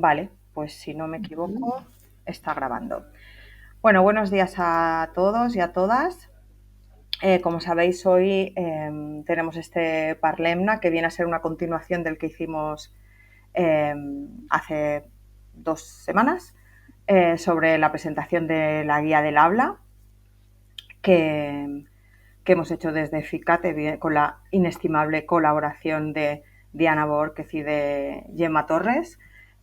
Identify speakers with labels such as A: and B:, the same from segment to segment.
A: Vale, pues si no me
B: Ujú.
A: equivoco, está grabando. Bueno, buenos días a todos y a todas. Como sabéis, hoy tenemos este Parlemna que viene a ser una continuación del que hicimos hace 2 semanas sobre la presentación de la guía del habla que, que hemos hecho desde FICATE con la inestimable colaboración de Diana Borquez y de Gemma Torres.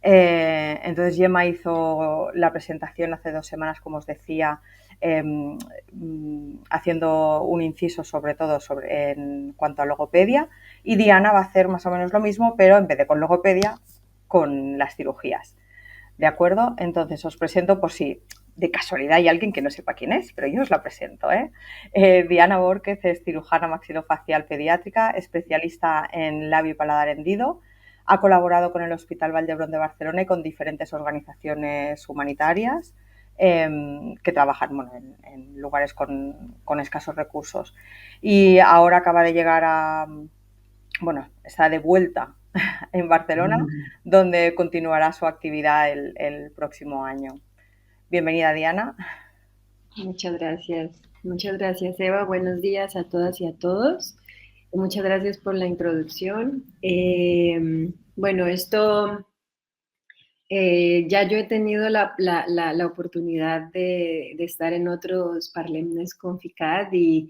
A: Entonces Gemma hizo la presentación hace 2 semanas, como os decía, eh, haciendo un inciso sobre todo en cuanto a logopedia, y Diana va a hacer más o menos lo mismo, pero en vez de con logopedia, con las cirugías. ¿De acuerdo? Entonces os presento por si de casualidad hay alguien que no sepa quién es, pero yo os la presento. Diana Borquez es cirujana maxilofacial pediátrica, especialista en labio y paladar hendido. Ha colaborado con el Hospital Vall d'Hebron de Barcelona y con diferentes organizaciones humanitarias que trabajan en lugares con escasos recursos. Y ahora acaba de llegar está de vuelta en Barcelona, donde continuará su actividad el próximo año. Bienvenida, Diana.
B: Muchas gracias, Eva. Buenos días a todas y a todos. Muchas gracias por la introducción. Bueno, ya yo he tenido la oportunidad de estar en otros Parlemnes con FICAD y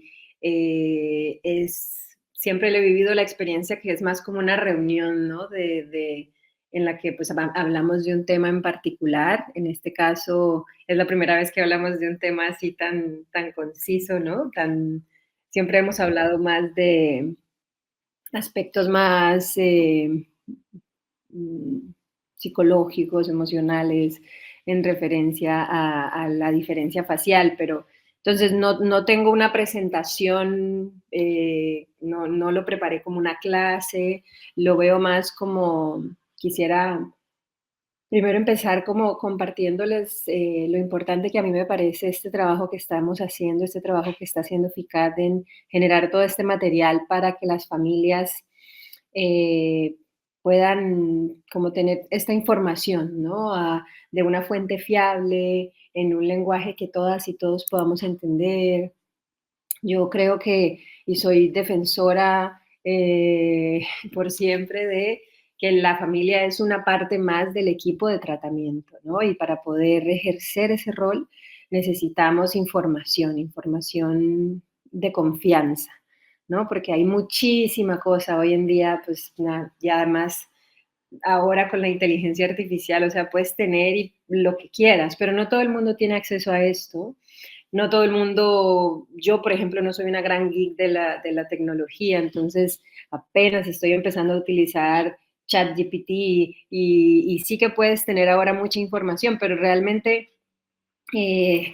B: siempre le he vivido la experiencia que es más como una reunión, ¿no? En la que pues hablamos de un tema en particular. En este caso es la primera vez que hablamos de un tema así tan conciso, ¿no? Siempre hemos hablado más de aspectos más mm, psicológicos, emocionales, en referencia a la diferencia facial, pero entonces no tengo una presentación, no lo preparé como una clase, lo veo más como quisiera primero empezar como compartiéndoles lo importante que a mí me parece este trabajo que estamos haciendo, este trabajo que está haciendo FICAD en generar todo este material para que las familias eh, puedan como tener esta información, ¿no? De una fuente fiable, en un lenguaje que todas y todos podamos entender. Yo creo que, y soy defensora por siempre de que la familia es una parte más del equipo de tratamiento, ¿no? Y para poder ejercer ese rol necesitamos información de confianza, ¿no? Porque hay muchísima cosa hoy en día, pues, y además ahora con la inteligencia artificial, o sea, puedes tener lo que quieras, pero no todo el mundo tiene acceso a esto. No todo el mundo, yo por ejemplo no soy una gran geek de la tecnología, entonces apenas estoy empezando a utilizar ChatGPT y sí que puedes tener ahora mucha información, pero realmente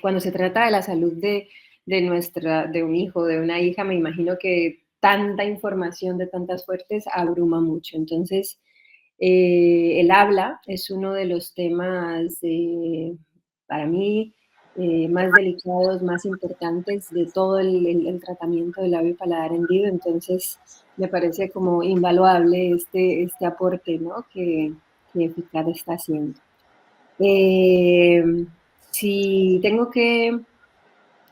B: cuando se trata de la salud de un hijo, de una hija, me imagino que tanta información de tantas fuertes abruma mucho. Entonces, el habla es uno de los temas para mí más delicados, más importantes de todo el tratamiento del labio y paladar hendido. Entonces, me parece como invaluable este aporte, ¿no? que FICAD está haciendo. Eh, si tengo que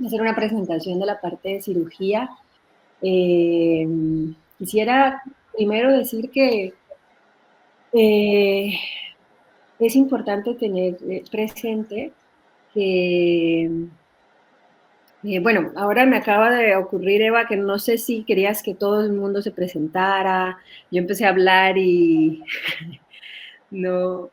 B: hacer una presentación de la parte de cirugía, eh, quisiera primero decir que eh, es importante tener presente que, bueno, ahora me acaba de ocurrir, Eva, que no sé si querías que todo el mundo se presentara. Yo empecé a hablar y no.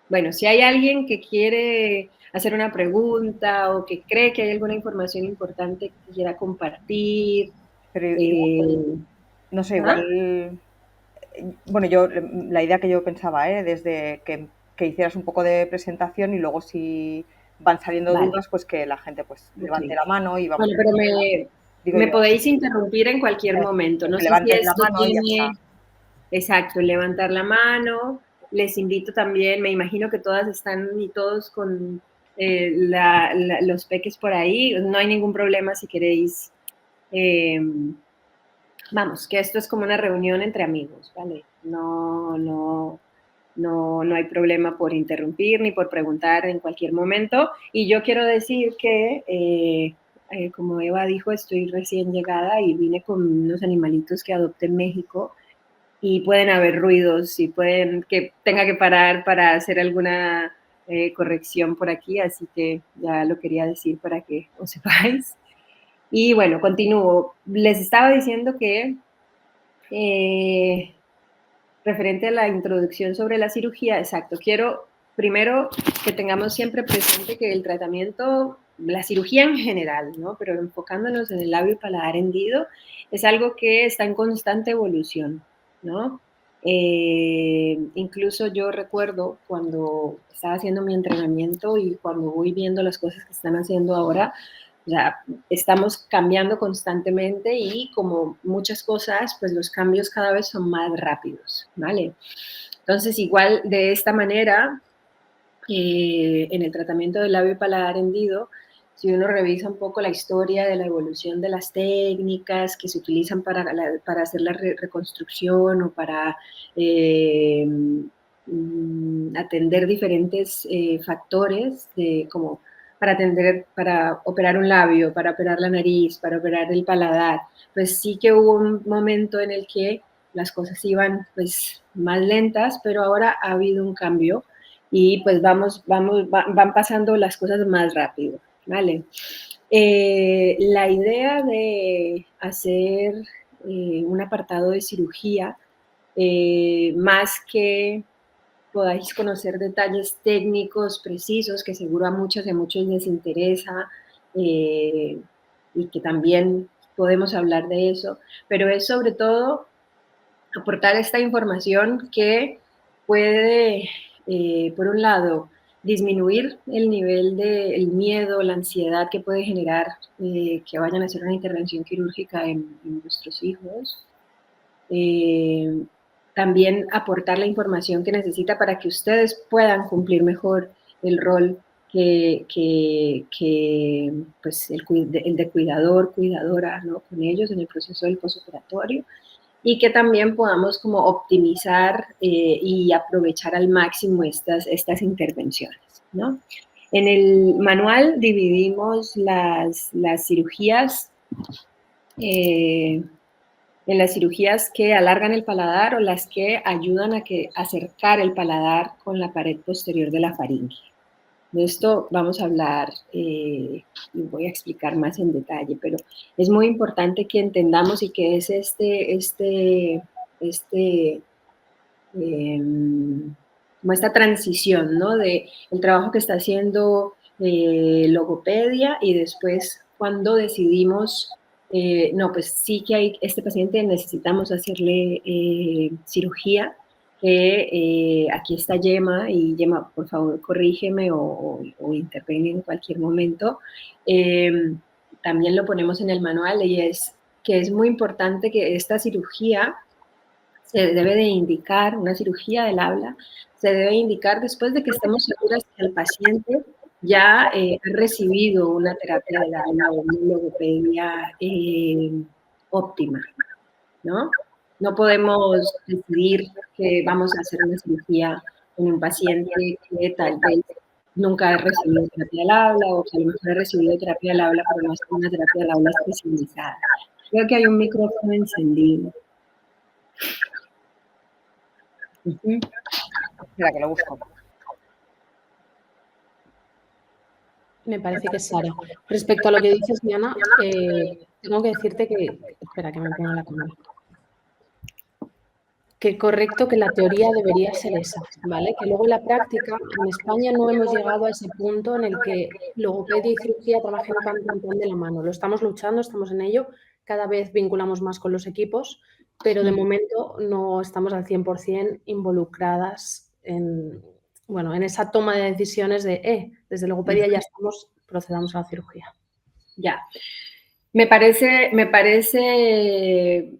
B: Bueno, si hay alguien que quiere hacer una pregunta o que cree que hay alguna información importante que quisiera compartir.
A: Pero
B: eh,
A: no sé,
B: ¿Ah?
A: igual, bueno, yo la idea que yo pensaba, desde que hicieras un poco de presentación y luego si van saliendo
B: Vale,
A: dudas, pues que la gente pues
B: ok.
A: levante la mano y vamos,
B: Bueno, pero
A: digo
B: me
A: yo,
B: podéis interrumpir en cualquier momento.
A: o
B: No
A: que
B: sé si
A: levanten la
B: esto
A: mano y ya está.
B: tiene, exacto, levantar la mano. Les invito también, me imagino que todas están y todos con los peques por ahí. No hay ningún problema si queréis. eh, Vamos, que esto es como una reunión entre amigos, ¿vale? No, no. no hay problema por interrumpir ni por preguntar en cualquier momento. Y yo quiero decir que, como Eva dijo, estoy recién llegada y vine con unos animalitos que adopté en México y pueden haber ruidos y pueden que tenga que parar para hacer alguna corrección por aquí, así que ya lo quería decir para que os sepáis. Y bueno, continúo. Les estaba diciendo que eh, referente a la introducción sobre la cirugía, exacto, quiero primero que tengamos siempre presente que el tratamiento, la cirugía en general, ¿no? Pero enfocándonos en el labio y paladar hendido, es algo que está en constante evolución, ¿no? Incluso yo recuerdo cuando estaba haciendo mi entrenamiento y cuando voy viendo las cosas que están haciendo ahora, o sea, estamos cambiando constantemente y como muchas cosas, pues los cambios cada vez son más rápidos, ¿vale? Entonces, igual de esta manera, en el tratamiento del labio y paladar hendido, si uno revisa un poco la historia de la evolución de las técnicas que se utilizan para hacer la reconstrucción o para atender diferentes factores de como para atender, para operar un labio, para operar la nariz, para operar el paladar, pues sí que hubo un momento en el que las cosas iban pues más lentas, pero ahora ha habido un cambio y pues van pasando las cosas más rápido, ¿vale? La idea de hacer un apartado de cirugía, más que podáis conocer detalles técnicos precisos, que seguro a muchos les interesa, eh, y que también podemos hablar de eso, pero es sobre todo aportar esta información que puede, por un lado, disminuir el nivel del miedo, la ansiedad que puede generar que vayan a hacer una intervención quirúrgica en nuestros hijos. Eh, También aportar la información que necesita para que ustedes puedan cumplir mejor el rol pues el de cuidador, cuidadora, ¿no? Con ellos en el proceso del postoperatorio y que también podamos como optimizar y aprovechar al máximo estas intervenciones, ¿no? En el manual dividimos las cirugías en las cirugías que alargan el paladar o las que ayudan a acercar el paladar con la pared posterior de la faringe. De esto vamos a hablar y voy a explicar más en detalle, pero es muy importante que entendamos y que es como esta transición, ¿no? De el trabajo que está haciendo logopedia y después cuando decidimos, no, pues sí que hay este paciente necesitamos hacerle cirugía, que aquí está Gemma, y Gemma, por favor, corrígeme o interviene en cualquier momento. También lo ponemos en el manual y es que es muy importante que esta cirugía se debe de indicar, una cirugía del habla, se debe indicar después de que estemos seguras que el paciente ya ha recibido una terapia del habla o una logopedia óptima, ¿no? No podemos decidir que vamos a hacer una cirugía en un paciente que tal vez nunca ha recibido terapia del habla o que a lo mejor ha recibido terapia del habla, pero no es una terapia del habla especializada. Creo que hay un micrófono encendido.
A: Espera, que lo busco.
C: Me parece que es Sara. Respecto a lo que dices, Diana, tengo que decirte que... Espera, que me ponga la cámara. Que correcto, que la teoría debería ser esa, ¿vale? Que luego en la práctica, en España no hemos llegado a ese punto en el que logopedia y cirugía trabajen tan de la mano. Lo estamos luchando, estamos en ello, cada vez vinculamos más con los equipos, pero de momento no estamos al 100% involucradas en esa toma de decisiones de, desde logopedia ya estamos, procedamos a la cirugía.
B: Ya. Me parece,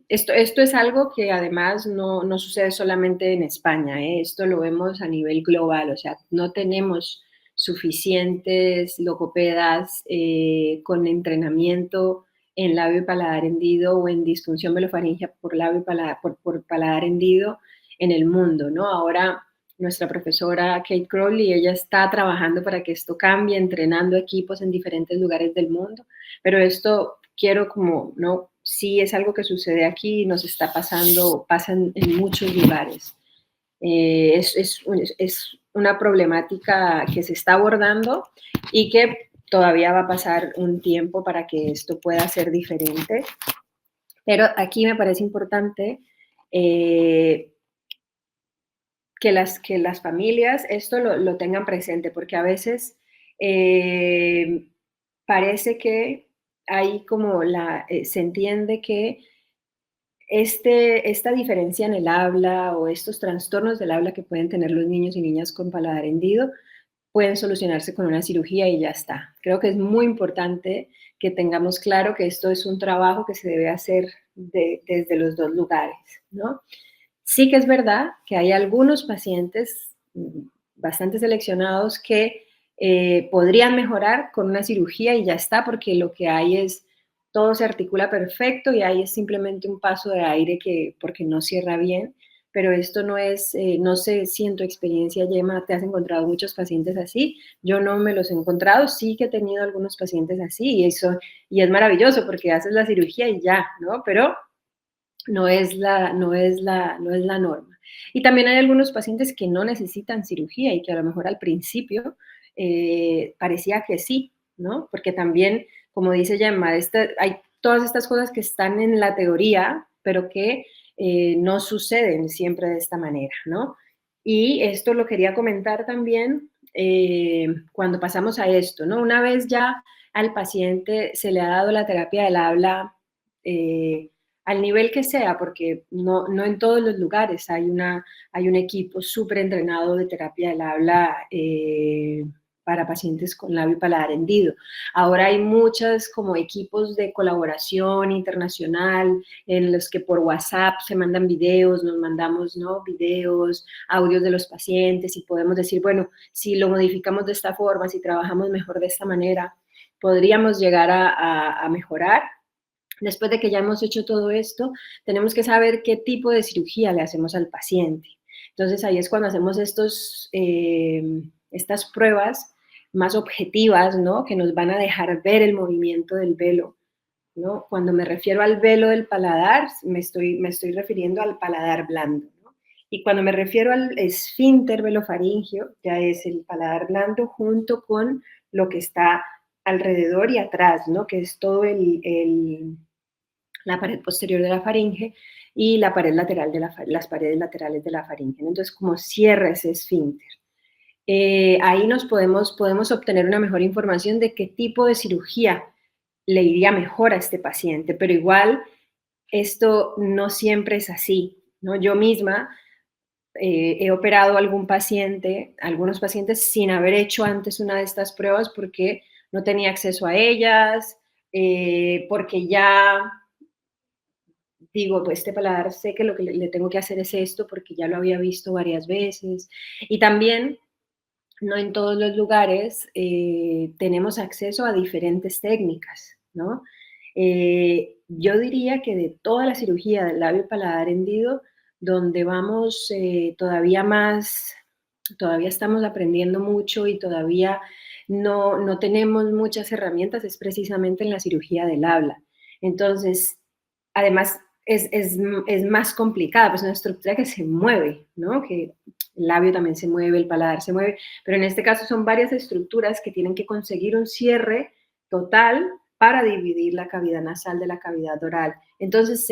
B: esto es algo que además no sucede solamente en España, ¿eh? Esto lo vemos a nivel global, o sea, no tenemos suficientes logopedas con entrenamiento en labio y paladar hendido o en disfunción velofaringea por labio y paladar, por paladar hendido en el mundo, ¿no? Ahora nuestra profesora Kate Crowley, ella está trabajando para que esto cambie, entrenando equipos en diferentes lugares del mundo, pero esto quiero como, no, sí es algo que sucede aquí, nos está pasando, pasa en muchos lugares. Es una problemática que se está abordando y que todavía va a pasar un tiempo para que esto pueda ser diferente. Pero aquí me parece importante que las familias esto lo tengan presente, porque a veces parece que hay como se entiende que esta diferencia en el habla o estos trastornos del habla que pueden tener los niños y niñas con paladar hendido pueden solucionarse con una cirugía y ya está. Creo que es muy importante que tengamos claro que esto es un trabajo que se debe hacer desde los dos lugares, ¿no? Sí que es verdad que hay algunos pacientes bastante seleccionados que podrían mejorar con una cirugía y ya está, porque lo que hay es, todo se articula perfecto y ahí es simplemente un paso de aire porque no cierra bien, pero esto no es, no sé si en tu experiencia, Gemma, te has encontrado muchos pacientes así. Yo no me los he encontrado, sí que he tenido algunos pacientes así y es maravilloso porque haces la cirugía y ya, ¿no? Pero no es la norma. Y también hay algunos pacientes que no necesitan cirugía y que a lo mejor al principio parecía que sí, ¿no? Porque también, como dice Gemma, hay todas estas cosas que están en la teoría, pero que no suceden siempre de esta manera, ¿no? Y esto lo quería comentar también cuando pasamos a esto, ¿no? Una vez ya al paciente se le ha dado la terapia del habla, al nivel que sea, porque no en todos los lugares hay un equipo súper entrenado de terapia del habla para pacientes con labio y paladar hendido. Ahora hay muchos como equipos de colaboración internacional en los que por WhatsApp se mandan videos, nos mandamos, ¿no?, videos, audios de los pacientes y podemos decir, bueno, si lo modificamos de esta forma, si trabajamos mejor de esta manera, podríamos llegar a mejorar. Después de que ya hemos hecho todo esto, tenemos que saber qué tipo de cirugía le hacemos al paciente. Entonces ahí es cuando hacemos estas pruebas más objetivas, ¿no?, que nos van a dejar ver el movimiento del velo, ¿no? Cuando me refiero al velo del paladar, me estoy refiriendo al paladar blando, ¿no? Y cuando me refiero al esfínter velofaringeo, ya es el paladar blando junto con lo que está alrededor y atrás, ¿no?, que es todo la pared posterior de la faringe y la pared lateral las paredes laterales de la faringe. Entonces, como cierra ese esfínter. Ahí podemos obtener una mejor información de qué tipo de cirugía le iría mejor a este paciente, pero igual esto no siempre es así, ¿no? Yo misma he operado a algunos pacientes sin haber hecho antes una de estas pruebas porque no tenía acceso a ellas, porque ya digo, pues este paladar sé que lo que le tengo que hacer es esto porque ya lo había visto varias veces. Y también no en todos los lugares tenemos acceso a diferentes técnicas, ¿no? Yo diría que de toda la cirugía del labio paladar hendido, donde vamos todavía estamos aprendiendo mucho y todavía no tenemos muchas herramientas, es precisamente en la cirugía del habla. Entonces, además, es más complicada, pues es una estructura que se mueve, ¿no? Que el labio también se mueve, el paladar se mueve, pero en este caso son varias estructuras que tienen que conseguir un cierre total para dividir la cavidad nasal de la cavidad oral. Entonces,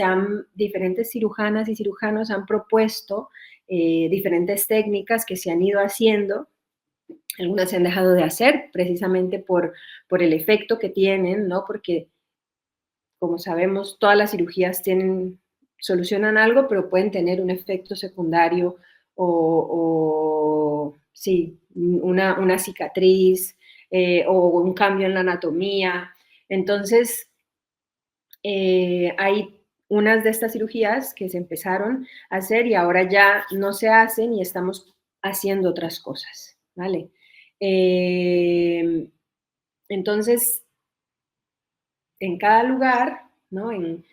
B: diferentes cirujanas y cirujanos han propuesto diferentes técnicas que se han ido haciendo. Algunas se han dejado de hacer precisamente por el efecto que tienen, ¿no? Porque, como sabemos, todas las cirugías solucionan algo, pero pueden tener un efecto secundario sí, una cicatriz o un cambio en la anatomía. Entonces, hay unas de estas cirugías que se empezaron a hacer y ahora ya no se hacen y estamos haciendo otras cosas, ¿vale? Entonces, en cada lugar ¿no? En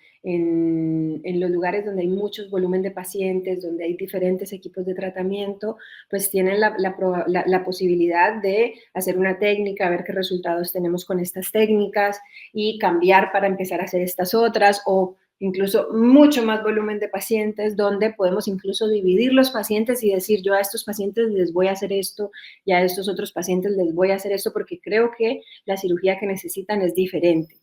B: los lugares donde hay muchos volumen de pacientes, donde hay diferentes equipos de tratamiento, pues tienen la posibilidad de hacer una técnica, ver qué resultados tenemos con estas técnicas y cambiar para empezar a hacer estas otras, o incluso mucho más volumen de pacientes, donde podemos incluso dividir los pacientes y decir, yo a estos pacientes les voy a hacer esto y a estos otros pacientes les voy a hacer esto, porque creo que la cirugía que necesitan es diferente.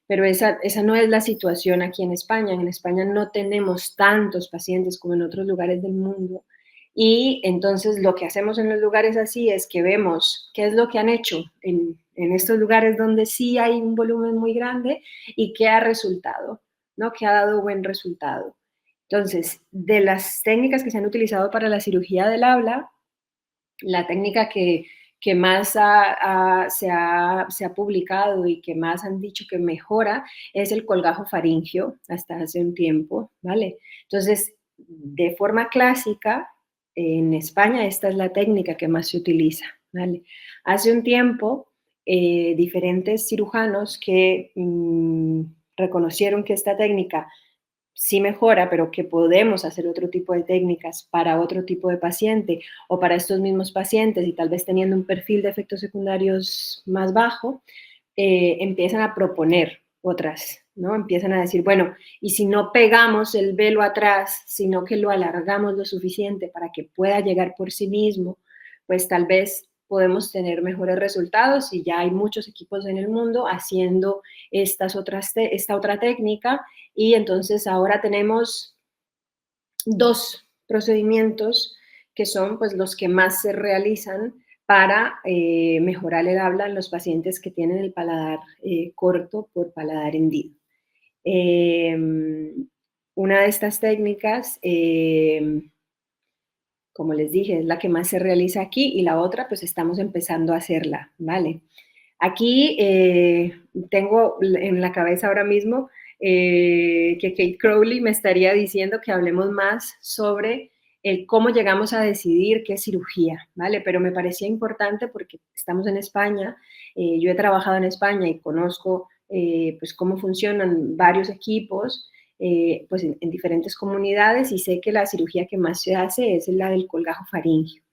B: Pero esa no es la situación aquí en España. En España no tenemos tantos pacientes como en otros lugares del mundo. Y entonces lo que hacemos en los lugares así es que vemos qué es lo que han hecho en estos lugares donde sí hay un volumen muy grande y qué ha resultado, ¿no? Qué ha dado buen resultado. Entonces, de las técnicas que se han utilizado para la cirugía del habla, la técnica que más se ha publicado y que más han dicho que mejora es el colgajo faríngeo hasta hace un tiempo, ¿vale? Entonces, de forma clásica, en España esta es la técnica que más se utiliza, ¿vale? Hace un tiempo, diferentes cirujanos que reconocieron que esta técnica sí mejora, pero que podemos hacer otro tipo de técnicas para otro tipo de paciente o para estos mismos pacientes y tal vez teniendo un perfil de efectos secundarios más bajo, empiezan a proponer otras, ¿no? Empiezan a decir, bueno, y si no pegamos el velo atrás, sino que lo alargamos lo suficiente para que pueda llegar por sí mismo, pues tal vez podemos tener mejores resultados, y ya hay muchos equipos en el mundo haciendo esta otra técnica, y entonces ahora tenemos 2 procedimientos que son pues los que más se realizan para mejorar el habla en los pacientes que tienen el paladar corto por paladar hendido. Una de estas técnicas, como les dije, es la que más se realiza aquí, y la otra pues estamos empezando a hacerla, ¿vale? Aquí tengo en la cabeza ahora mismo que Kate Crowley me estaría diciendo que hablemos más sobre el cómo llegamos a decidir qué cirugía, ¿vale? Pero me parecía importante porque estamos en España, yo he trabajado en España y conozco pues cómo funcionan varios equipos pues en diferentes comunidades, y sé que la cirugía que más se hace es la del colgajo faríngeo.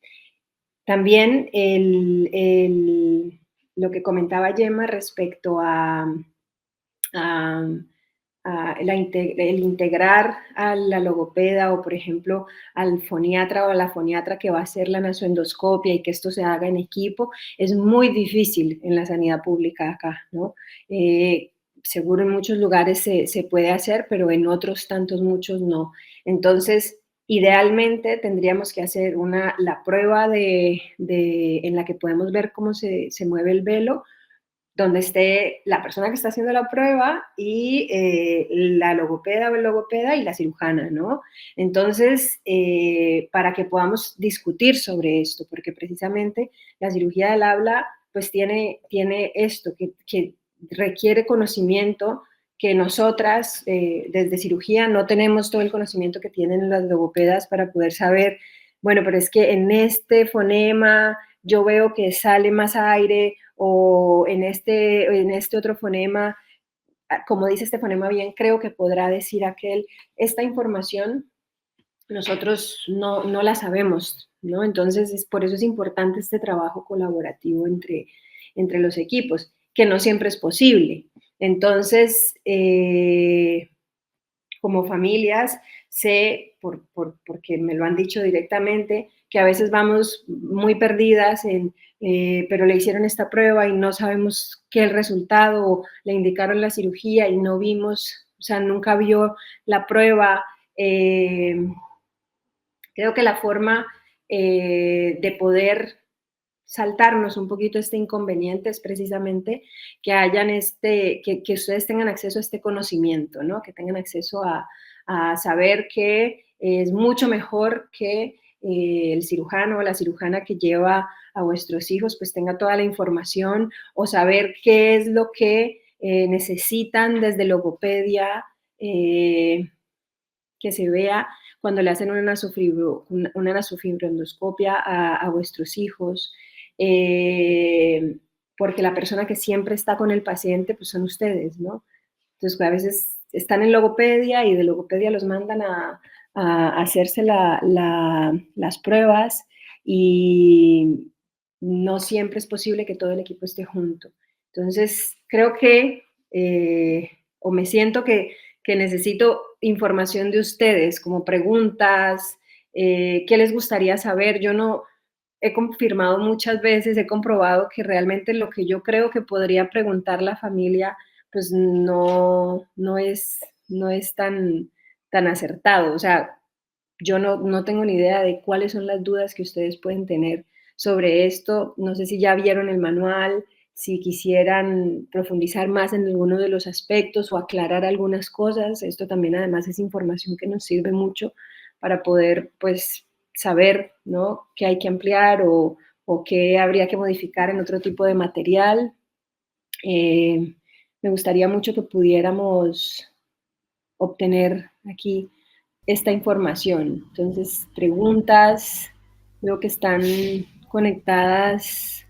B: También lo que comentaba Gemma respecto el integrar a la logopeda o, por ejemplo, al foniatra o a la foniatra que va a hacer la nasoendoscopia, y que esto se haga en equipo, es muy difícil en la sanidad pública acá, ¿no? Seguro en muchos lugares se puede hacer, pero en otros tantos muchos no. Entonces, idealmente tendríamos que hacer la prueba en la que podemos ver cómo se mueve el velo, donde esté la persona que está haciendo la prueba y la logopeda o el logopeda y la cirujana, ¿no? Entonces, para que podamos discutir sobre esto, porque precisamente la cirugía del habla pues tiene esto, que requiere conocimiento que nosotras desde cirugía no tenemos todo el conocimiento que tienen las logopedas para poder saber, bueno, pero es que en este fonema yo veo que sale más aire, o en este otro fonema, como dice este fonema bien, creo que podrá decir aquel. Esta información nosotros no la sabemos, ¿no? Entonces, por eso es importante este trabajo colaborativo entre los equipos, que no siempre es posible. Entonces, como familias, sé, porque me lo han dicho directamente, que a veces vamos muy perdidas pero le hicieron esta prueba y no sabemos qué es el resultado, o le indicaron la cirugía y no vimos, o sea, nunca vio la prueba. Creo que la forma de poder saltarnos un poquito este inconveniente es precisamente que hayan que ustedes tengan acceso a este conocimiento, ¿no? Que tengan acceso a saber que es mucho mejor que el cirujano o la cirujana que lleva a vuestros hijos pues tenga toda la información, o saber qué es lo que necesitan desde logopedia, que se vea cuando le hacen una nasofibroendoscopia a vuestros hijos, porque la persona que siempre está con el paciente pues son ustedes, ¿no? Entonces, a veces están en logopedia y de logopedia los mandan a hacerse las pruebas y no siempre es posible que todo el equipo esté junto. Entonces, creo que, o me siento que necesito información de ustedes, como preguntas, qué les gustaría saber. Yo no he confirmado muchas veces, he comprobado que realmente lo que yo creo que podría preguntar la familia, pues no es tan acertado. O sea, yo no tengo ni idea de cuáles son las dudas que ustedes pueden tener sobre esto. No sé si ya vieron el manual, si quisieran profundizar más en alguno de los aspectos o aclarar algunas cosas. Esto también además es información que nos sirve mucho para poder, pues, saber, ¿no?, qué hay que ampliar o qué habría que modificar en otro tipo de material. Me gustaría mucho que pudiéramos obtener aquí esta información. Entonces, preguntas, veo que están conectadas.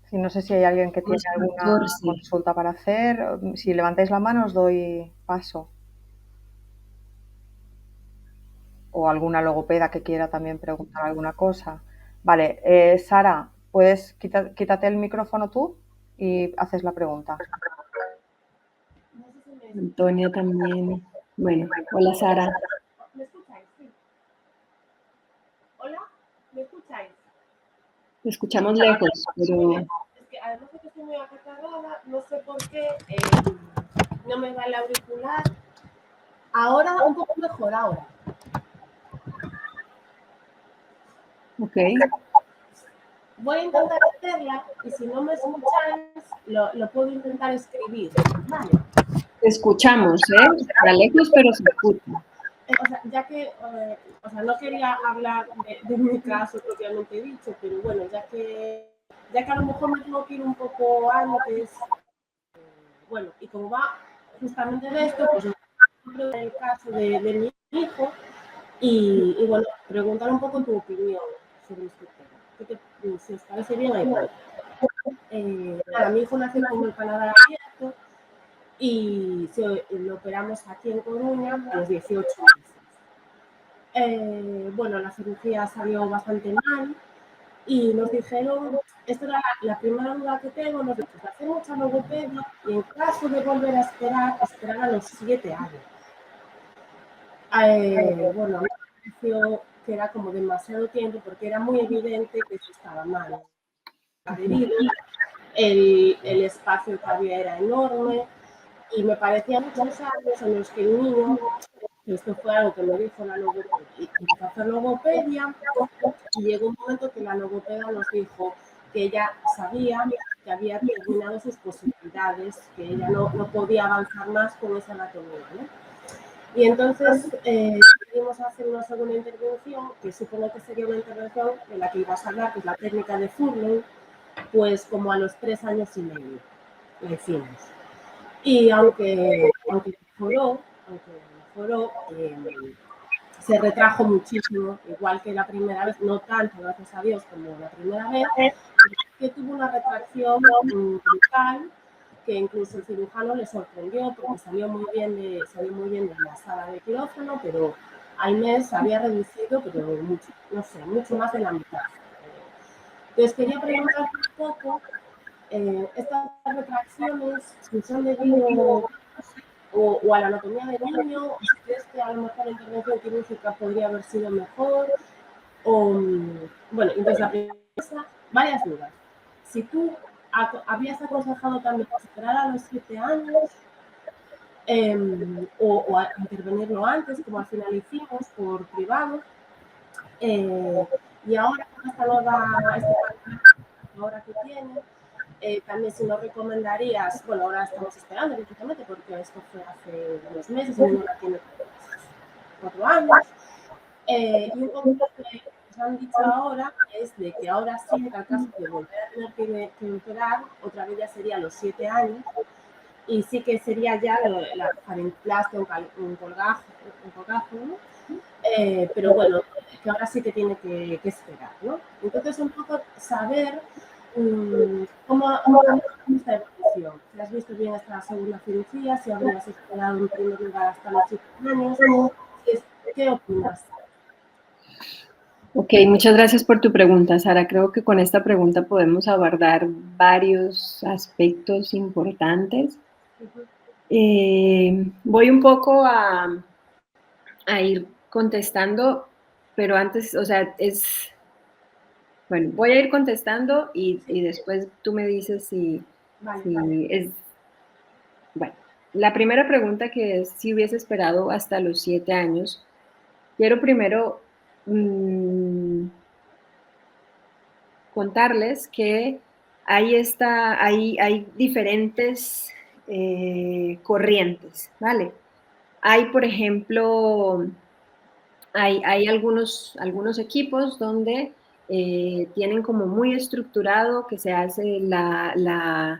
A: Sí, no sé si hay alguien que tiene alguna consulta para hacer. Si levantáis la mano os doy paso. O alguna logopeda que quiera también preguntar alguna cosa. Vale, Sara, puedes quítate el micrófono tú y haces la pregunta.
B: Antonia también. Bueno, hola Sara.
D: ¿Me escucháis? Sí. Hola, ¿me escucháis?
B: Te escuchamos lejos, pero...
D: Es que además de que estoy muy acatarrada, no sé por qué no me va el auricular. Ahora, un poco mejor ahora.
B: Ok.
D: Voy a intentar hacerla y si no me escucháis, lo puedo intentar escribir. Vale.
B: Te escuchamos, ¿eh? A lejos, pero se escucha.
D: O sea, ya que, no quería hablar de mi caso propiamente dicho, pero bueno, ya que a lo mejor me tengo que ir un poco antes, bueno, y como va justamente de esto, pues en el caso de mi hijo, y bueno, preguntar un poco tu opinión sobre este tema. Si os parece bien, ahí voy. Mi hijo nació con el paladar abierto y lo operamos aquí en Coruña a los 18 meses. Bueno, la cirugía salió bastante mal y nos dijeron, esta era la primera duda que tengo, nos dijeron, hacer mucha logopedia y en caso de volver a esperar a los 7 años. Bueno, a mí me pareció que era como demasiado tiempo porque era muy evidente que eso estaba mal. El espacio que había era enorme y me parecían muchos años en los que el niño, esto fue algo que me dijo la logopedia, empezó a hacer logopedia y llegó un momento que la logopeda nos dijo que ella sabía que había terminado sus posibilidades, que ella no podía avanzar más con esa anatomía, ¿no? Y entonces decidimos hacer una segunda intervención, que supongo que sería una intervención de la que ibas a hablar, que es la técnica de Furlong, pues como a los 3 años y medio la hicimos. Y aunque mejoró, se retrajo muchísimo, igual que la primera vez, no tanto, gracias a Dios, como la primera vez, que tuvo una retracción brutal, que incluso el cirujano le sorprendió porque salió muy bien de la sala de quirófano, pero al mes había reducido, pero mucho, no sé, mucho más de la mitad. Entonces quería preguntar un poco, estas retracciones, si son debido o a la anatomía del niño, o si crees que a lo mejor la intervención quirúrgica podría haber sido mejor, bueno, entonces la primera, varias dudas. Si tú habías aconsejado también esperar a los 7 años o a intervenirlo antes, como al final hicimos por privado, y ahora con esta ahora que tiene, también si nos recomendarías, bueno, ahora estamos esperando evidentemente porque esto fue hace unos meses, y ahora tiene 4 años, y un poco lo que nos han dicho ahora es de que ahora sí, en el caso de volver a tener que operar, otra vez ya sería a los 7 años, y sí que sería ya la faringoplastia, un colgajo, ¿no? Pero bueno, que ahora sí que tiene que esperar, ¿no? Entonces un poco saber cómo esta evolución situación? ¿Si has visto bien esta segunda cirugía? ¿Si habrías esperado en primer lugar hasta los 7 años? ¿Qué opinas?
B: Ok, muchas gracias por tu pregunta, Sara. Creo que con esta pregunta podemos abordar varios aspectos importantes. Voy un poco a ir contestando, pero antes, o sea, bueno, voy a ir contestando y después tú me dices si es... Bueno, la primera pregunta, que es si hubiese esperado hasta los 7 años, quiero primero contarles que hay diferentes corrientes, ¿vale? Hay, por ejemplo, hay algunos equipos donde tienen como muy estructurado que se hace la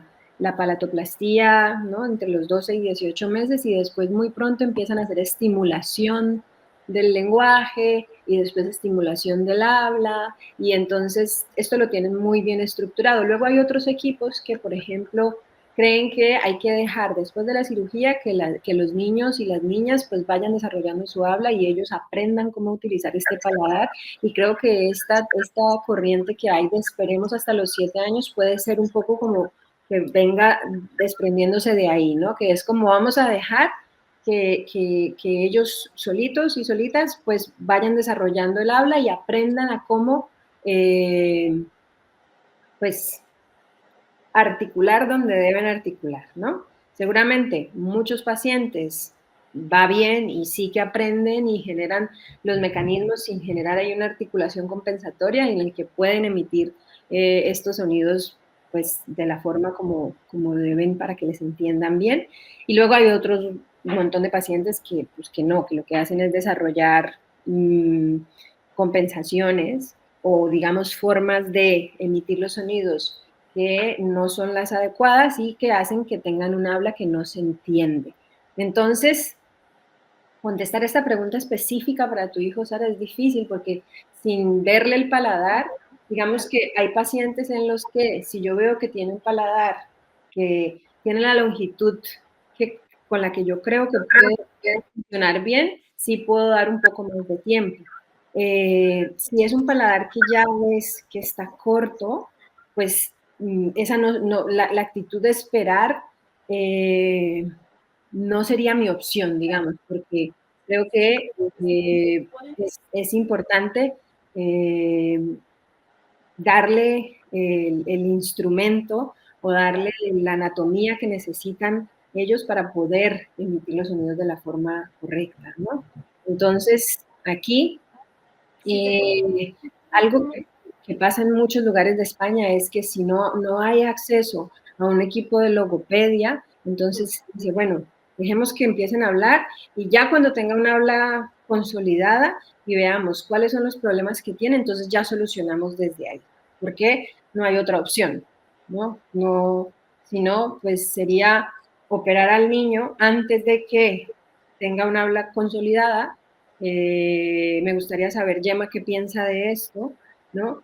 B: palatoplastía, ¿no? Entre los 12 y 18 meses, y después muy pronto empiezan a hacer estimulación del lenguaje y después estimulación del habla, y entonces esto lo tienen muy bien estructurado. Luego hay otros equipos que, por ejemplo, creen que hay que dejar después de la cirugía que los niños y las niñas pues vayan desarrollando su habla y ellos aprendan cómo utilizar este paladar, y creo que esta corriente que hay de esperemos hasta los 7 años puede ser un poco como que venga desprendiéndose de ahí, ¿no? Que es como vamos a dejar que ellos solitos y solitas pues vayan desarrollando el habla y aprendan a cómo pues articular donde deben articular, ¿no? Seguramente muchos pacientes va bien y sí que aprenden y generan los mecanismos sin generar ahí una articulación compensatoria en el que pueden emitir estos sonidos pues de la forma como deben para que les entiendan bien. Y luego hay otros un montón de pacientes que, pues, que no, que lo que hacen es desarrollar compensaciones o digamos formas de emitir los sonidos que no son las adecuadas y que hacen que tengan un habla que no se entiende. Entonces, contestar esta pregunta específica para tu hijo, Sara, es difícil porque sin verle el paladar, digamos que hay pacientes en los que si yo veo que tiene un paladar que tiene la longitud con la que yo creo que puede funcionar bien, sí puedo dar un poco más de tiempo. Si es un paladar que ya ves que está corto, pues esa la actitud de esperar no sería mi opción, digamos, porque creo que es importante darle el instrumento o darle la anatomía que necesitan ellos para poder emitir los sonidos de la forma correcta, ¿no? Entonces, aquí, algo que pasa en muchos lugares de España es que si no hay acceso a un equipo de logopedia, entonces dice, bueno, dejemos que empiecen a hablar y ya cuando tenga una habla consolidada y veamos cuáles son los problemas que tiene, entonces ya solucionamos desde ahí, porque no hay otra opción, ¿no? Si no, pues sería operar al niño antes de que tenga una habla consolidada. Me gustaría saber, Gemma, qué piensa de esto, ¿no?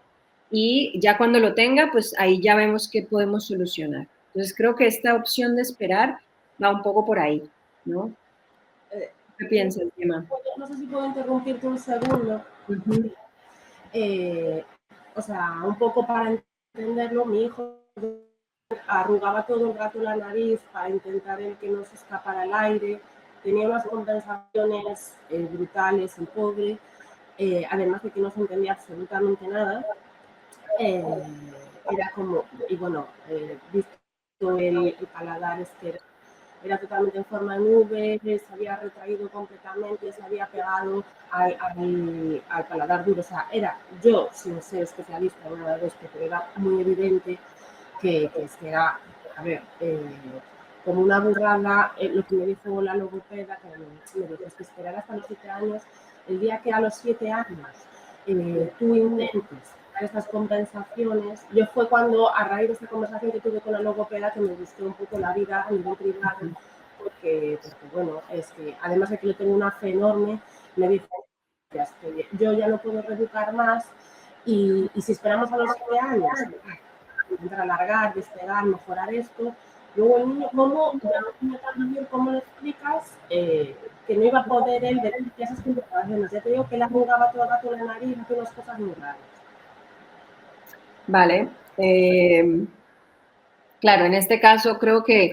B: Y ya cuando lo tenga, pues ahí ya vemos qué podemos solucionar. Entonces creo que esta opción de esperar va un poco por ahí, ¿no? ¿Qué piensas, Gemma?
D: No sé si puedo interrumpirte un segundo. O sea, un poco para entenderlo, mi hijo arrugaba todo el rato la nariz para intentar el que no se escapara el aire, tenía unas compensaciones brutales, el pobre, además de que no se entendía absolutamente nada. Era como, y bueno, visto el paladar era totalmente en forma de nube, se había retraído completamente, se había pegado al paladar duro. O sea, yo, sin ser especialista en nada de esto, pero era muy evidente que era, a ver, como una burrada, lo que me dijo la logopeda, que me dijo, es que esperar hasta los 7 años, el día que a los 7 años tú intentes estas compensaciones, yo fue cuando, a raíz de esta conversación que tuve con la logopeda, que me gustó un poco la vida a nivel privado, porque bueno, es que además de que le tengo una fe enorme, me dijo, yo ya no puedo reeducar más y si esperamos a los 7 años, intentar alargar, despegar, mejorar esto, Luego el niño, ¿cómo? Ya no me tan bien cómo le explicas que no iba a poder él de esas complicaciones. Ya te digo que él arrugaba todo el rato la nariz, hace unas cosas muy raras.
B: Vale. Claro, en este caso creo que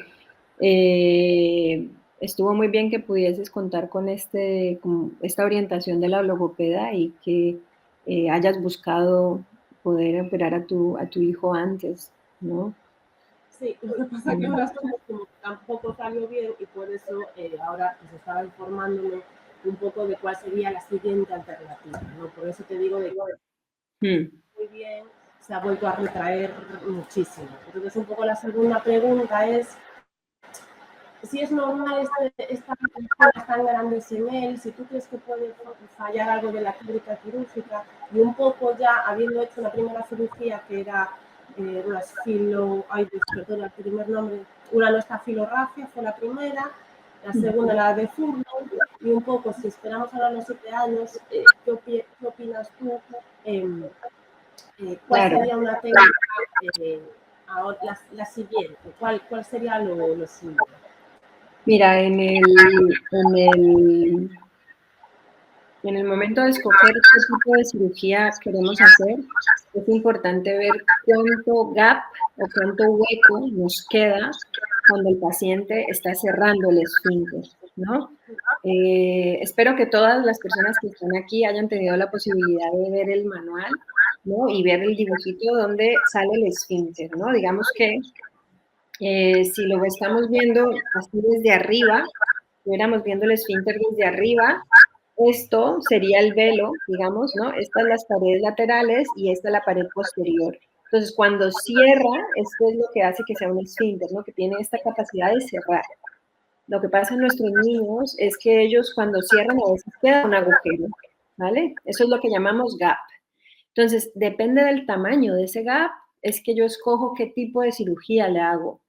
B: estuvo muy bien que pudieses contar con esta orientación de la logopeda y que hayas buscado poder operar a tu hijo antes, ¿no?
D: Sí, lo que pasa es que ahora estamos como que tampoco salió bien y por eso ahora pues estaba informándome un poco de cuál sería la siguiente alternativa, ¿no? Por eso te digo de que muy bien, se ha vuelto a retraer muchísimo. Entonces un poco la segunda pregunta es si es normal estas tan grandes en él, si tú crees que puede fallar algo de la técnica quirúrgica y un poco ya habiendo hecho la primera cirugía que era unas perdón, el primer nombre, una noestafilorragia fue la primera, la segunda la de Furno y un poco si esperamos a los 7 años, ¿qué opinas tú? ¿Cuál
B: Claro.
D: sería una técnica ahora, la siguiente? ¿Cuál sería lo siguiente?
B: Mira, en el momento de escoger qué tipo de cirugía queremos hacer, es importante ver cuánto gap o cuánto hueco nos queda cuando el paciente está cerrando el esfínter, ¿no? Espero que todas las personas que están aquí hayan tenido la posibilidad de ver el manual, ¿no? Y ver el dibujito donde sale el esfínter, ¿no? Digamos que si lo estamos viendo así desde arriba, estuviéramos viendo el esfínter desde arriba, esto sería el velo, digamos, ¿no? Estas las paredes laterales y esta la pared posterior. Entonces, cuando cierra, esto es lo que hace que sea un esfínter, ¿no? Que tiene esta capacidad de cerrar. Lo que pasa en nuestros niños es que ellos cuando cierran a veces queda un agujero, ¿vale? Eso es lo que llamamos gap. Entonces, depende del tamaño de ese gap, es que yo escojo qué tipo de cirugía le hago.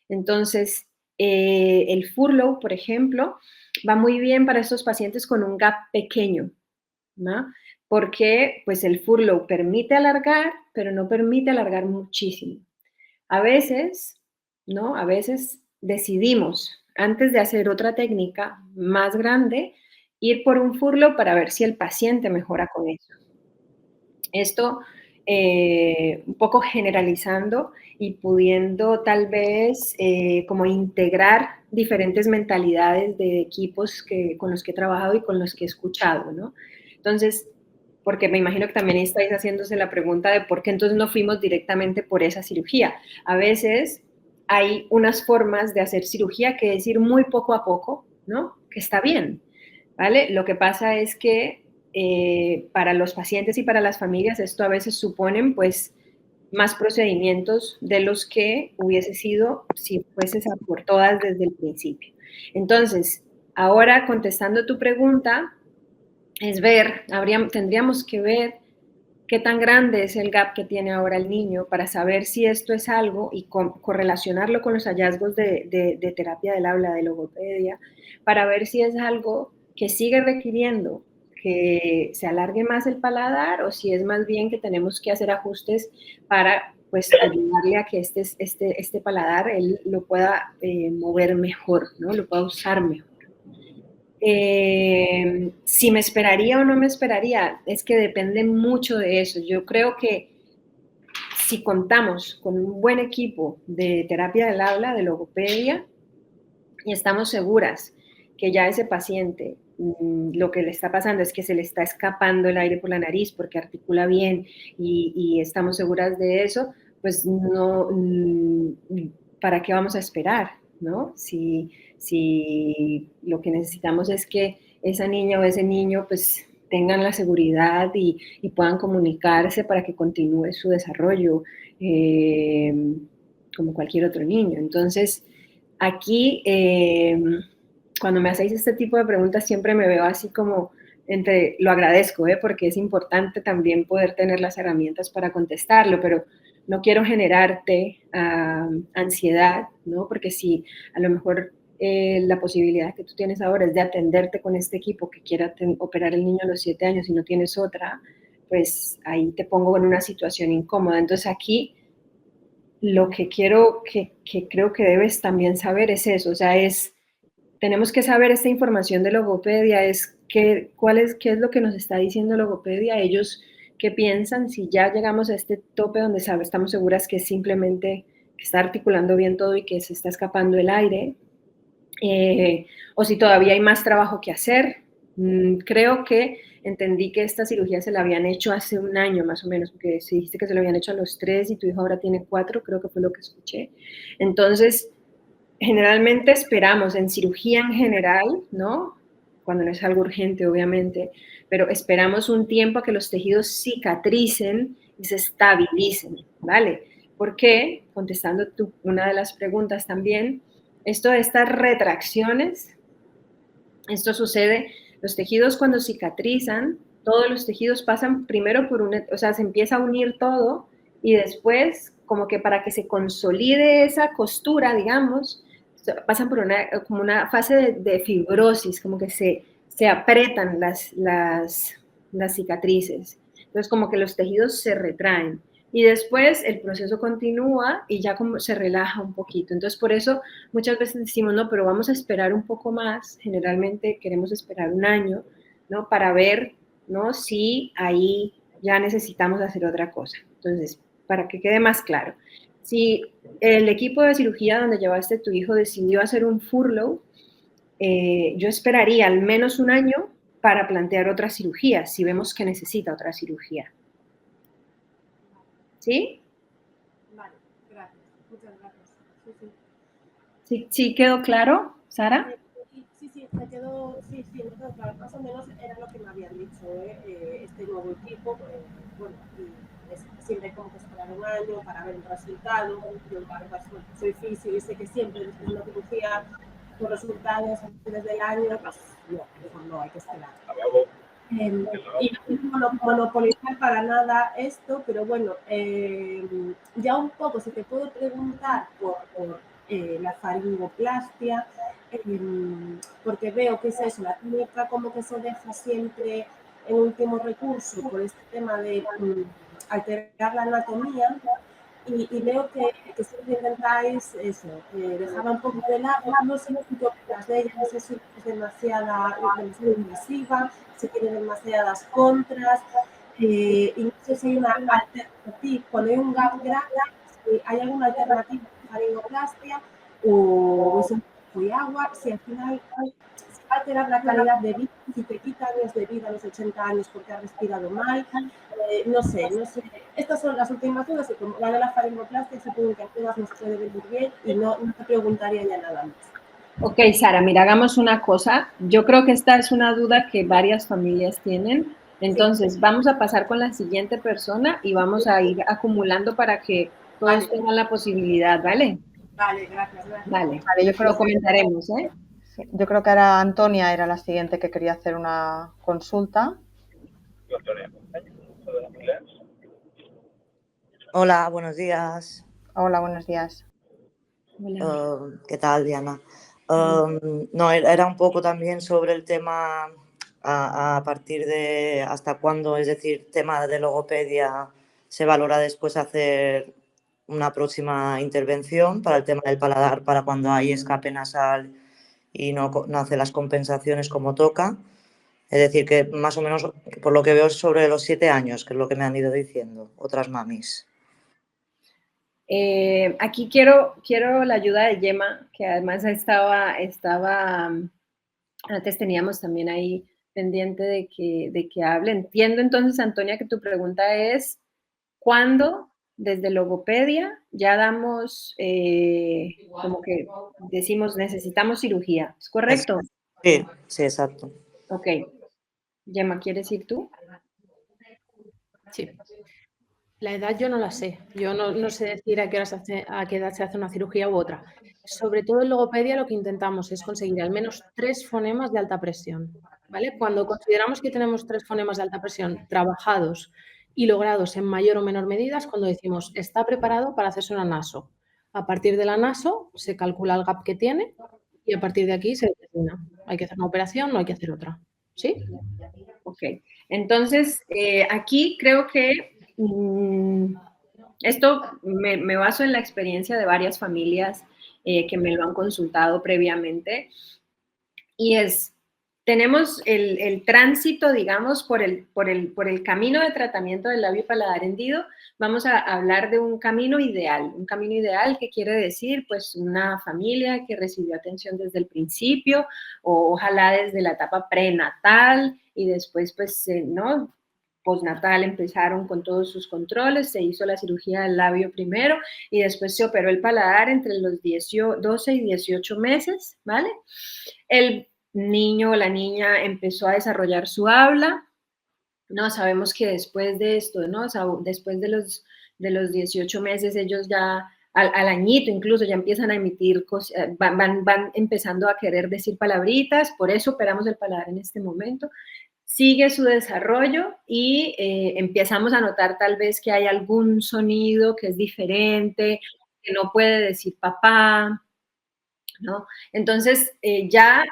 B: Entonces, el furlough, por ejemplo, va muy bien para estos pacientes con un gap pequeño, ¿no? Porque pues el furlough permite alargar, pero no permite alargar muchísimo. A veces, ¿no? A veces decidimos, antes de hacer otra técnica más grande, ir por un furlough para ver si el paciente mejora con eso. Esto un poco generalizando y pudiendo tal vez como integrar diferentes mentalidades de equipos con los que he trabajado y con los que he escuchado, ¿no? Entonces, porque me imagino que también estáis haciéndose la pregunta de por qué entonces no fuimos directamente por esa cirugía. A veces hay unas formas de hacer cirugía que es ir muy poco a poco, ¿no? Que está bien, ¿vale? Lo que pasa es que para los pacientes y para las familias esto a veces suponen pues más procedimientos de los que hubiese sido si fueses a por todas desde el principio. Entonces, ahora contestando tu pregunta, es ver, tendríamos que ver qué tan grande es el gap que tiene ahora el niño para saber si esto es algo y correlacionarlo con los hallazgos de terapia del habla, de logopedia, para ver si es algo que sigue requiriendo que se alargue más el paladar o si es más bien que tenemos que hacer ajustes para pues ayudarle a que este paladar él lo pueda mover mejor, ¿no? Lo pueda usar mejor. Si me esperaría o no me esperaría, es que depende mucho de eso. Yo creo que si contamos con un buen equipo de terapia del habla, de logopedia, y estamos seguras que ya ese paciente lo que le está pasando es que se le está escapando el aire por la nariz porque articula bien y estamos seguras de eso, pues no, ¿para qué vamos a esperar? ¿No? Si lo que necesitamos es que esa niña o ese niño pues tengan la seguridad y puedan comunicarse para que continúe su desarrollo como cualquier otro niño. Entonces, aquí, cuando me hacéis este tipo de preguntas, siempre me veo así como lo agradezco, porque es importante también poder tener las herramientas para contestarlo, pero no quiero generarte ansiedad, ¿no? Porque si a lo mejor la posibilidad que tú tienes ahora es de atenderte con este equipo que quiera operar el niño a los 7 años y no tienes otra, pues ahí te pongo en una situación incómoda. Entonces aquí lo que creo que debes también saber es eso, o sea, tenemos que saber esta información de logopedia, qué es lo que nos está diciendo logopedia, ellos qué piensan, si ya llegamos a este tope donde estamos seguras que es simplemente que está articulando bien todo y que se está escapando el aire, o si todavía hay más trabajo que hacer. Creo que entendí que esta cirugía se la habían hecho hace un año más o menos, porque si dijiste que se lo habían hecho a los 3 y tu hijo ahora tiene 4, creo que fue lo que escuché. Entonces, generalmente esperamos en cirugía en general, ¿no? Cuando no es algo urgente, obviamente, pero esperamos un tiempo a que los tejidos cicatricen y se estabilicen, ¿vale? Porque, contestando una de las preguntas también, estas retracciones, esto sucede, los tejidos cuando cicatrizan, todos los tejidos pasan primero o sea, se empieza a unir todo y después, como que para que se consolide esa costura, digamos, pasan por como una fase de fibrosis, como que se apretan las cicatrices. Entonces, como que los tejidos se retraen. Y después el proceso continúa y ya como se relaja un poquito. Entonces, por eso muchas veces decimos, no, pero vamos a esperar un poco más. Generalmente queremos esperar un año, ¿no? Para ver, ¿no? Si ahí ya necesitamos hacer otra cosa. Entonces, para que quede más claro, si el equipo de cirugía donde llevaste a tu hijo decidió hacer un furlough, yo esperaría al menos un año para plantear otra cirugía, si vemos que necesita otra cirugía. ¿Sí?
D: Vale, gracias. Muchas gracias.
B: ¿Sí quedó claro, Sara?
D: Sí, me quedó claro. Más o menos era lo que me habían dicho, este nuevo equipo. Bueno, y siempre hay como que esperar un año para ver el resultado. Yo, soy fisio y sé que siempre después de una cirugía, los resultados antes del año, pues no hay que esperar. Y no monopolizar para nada esto, pero bueno, ya un poco, si te puedo preguntar por la faringoplastia, porque veo que es eso, la técnica como que se deja siempre en último recurso por este tema de alterar la anatomía, y veo que siempre intentáis eso, dejarla un poco de lado, no sé qué opinas de ella, no sé si es demasiado invasiva, si tiene demasiadas contras, y no sé si hay una alternativa, cuando hay un gap grande, ¿hay alguna alternativa a la faringoplastia o es un poco de agua? Si al final se va a alterar la calidad de vida, si te quita años de vida a los 80 años porque has respirado mal, no sé. Estas son las últimas dudas y como la de la faringoplastia, supongo que a todas nos puede venir bien y no te preguntaría ya nada más.
B: Ok, Sara, mira, hagamos una cosa. Yo creo que esta es una duda que varias familias tienen. Entonces, vamos a pasar con la siguiente persona y vamos a ir acumulando para que todos tengan la posibilidad, ¿vale?
D: Vale, gracias.
B: Vale,
A: yo creo
B: lo comentaremos, ¿eh?
A: Sí, yo creo que ahora Antonia era la siguiente que quería hacer una consulta.
E: Hola, buenos días.
A: Hola, buenos días.
E: ¿Qué tal, Diana? No, era un poco también sobre el tema a partir de hasta cuándo, es decir, tema de logopedia, se valora después hacer una próxima intervención para el tema del paladar, para cuando hay escape nasal y no hace las compensaciones como toca. Es decir, que más o menos, por lo que veo, es sobre los 7 años, que es lo que me han ido diciendo otras mamis.
B: Aquí quiero la ayuda de Gemma, que además estaba antes teníamos también ahí pendiente de que hable. Entiendo entonces, Antonia, que tu pregunta es, ¿cuándo desde logopedia ya damos, como que decimos, necesitamos cirugía? ¿Es correcto?
E: Sí, exacto.
B: Ok. Gemma, ¿quieres ir tú?
C: Sí. La edad yo no la sé. Yo no sé decir a qué edad se hace una cirugía u otra. Sobre todo en logopedia lo que intentamos es conseguir al menos 3 fonemas de alta presión, ¿vale? Cuando consideramos que tenemos 3 fonemas de alta presión trabajados y logrados en mayor o menor medida es cuando decimos está preparado para hacerse una naso. A partir de la naso se calcula el gap que tiene y a partir de aquí se determina. Hay que hacer una operación, no hay que hacer otra. ¿Sí?
B: Ok. Entonces, aquí creo que Esto me baso en la experiencia de varias familias que me lo han consultado previamente, y tenemos el tránsito, digamos, por el camino de tratamiento del labio paladar hendido. Vamos a hablar de un camino ideal que quiere decir, pues, una familia que recibió atención desde el principio, o ojalá desde la etapa prenatal, y después, pues, ¿no?, postnatal empezaron con todos sus controles, se hizo la cirugía del labio primero, y después se operó el paladar entre los 12 y 18 meses, ¿vale? El niño o la niña empezó a desarrollar su habla, ¿no? Sabemos que después de esto, ¿no? O sea, después de los 18 meses, ellos ya, al añito incluso, ya empiezan a emitir cosas, van empezando a querer decir palabritas, por eso operamos el paladar en este momento. Sigue su desarrollo y empezamos a notar tal vez que hay algún sonido que es diferente, que no puede decir papá, ¿no? Entonces, ya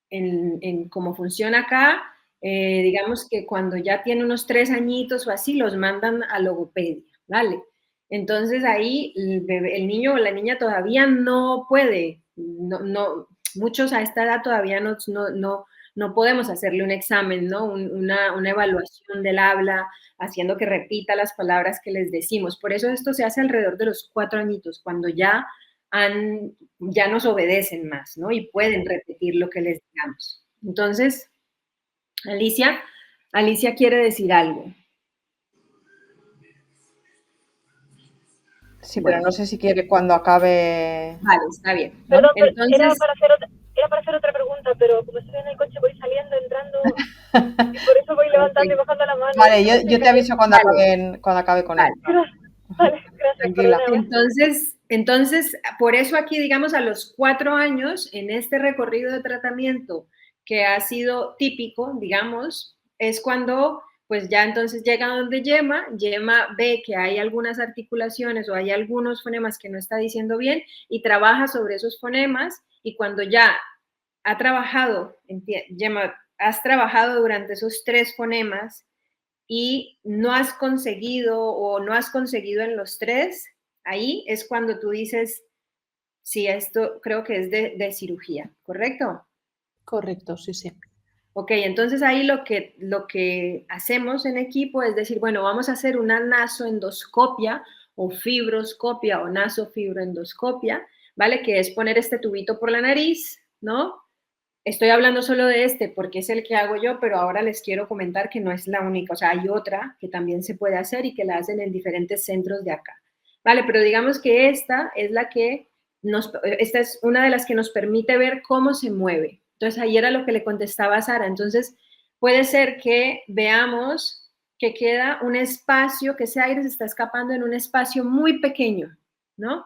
B: en cómo funciona acá, digamos que cuando ya tiene unos 3 añitos o así, los mandan a logopedia, ¿vale? Entonces ahí el niño o la niña todavía no puede, muchos a esta edad todavía no podemos hacerle un examen, ¿no? Una evaluación del habla, haciendo que repita las palabras que les decimos. Por eso esto se hace alrededor de los 4 añitos, cuando ya nos obedecen más, ¿no? Y pueden repetir lo que les digamos. Entonces, Alicia quiere decir algo.
A: Sí, pero no sé si quiere cuando acabe.
B: Vale, está bien, ¿no?
F: Perdón,
B: Entonces,
F: era para hacer otra pregunta, pero como estoy en el coche voy saliendo, entrando, y por eso voy levantando y bajando la mano.
A: Vale, yo te aviso cuando acabe con él.
F: Vale, gracias.
A: Tranquila.
B: Entonces, por eso aquí, digamos, a los 4 años, en este recorrido de tratamiento que ha sido típico, digamos, es cuando pues ya entonces llega donde Gemma ve que hay algunas articulaciones o hay algunos fonemas que no está diciendo bien y trabaja sobre esos fonemas, y cuando ya ha trabajado, Gemma, has trabajado durante esos 3 fonemas y no has conseguido en los 3, ahí es cuando tú dices, sí, esto creo que es de cirugía, ¿correcto?
C: Correcto, sí, sí.
B: Ok, entonces ahí lo que hacemos en equipo es decir, bueno, vamos a hacer una nasoendoscopia o fibroscopia o nasofibroendoscopia, ¿vale? Que es poner este tubito por la nariz, ¿no? Estoy hablando solo de este porque es el que hago yo, pero ahora les quiero comentar que no es la única, o sea, hay otra que también se puede hacer y que la hacen en diferentes centros de acá, ¿vale? Pero digamos que esta es una de las que nos permite ver cómo se mueve. Entonces, ahí era lo que le contestaba a Sara. Entonces, puede ser que veamos que queda un espacio, que ese aire se está escapando en un espacio muy pequeño, ¿no?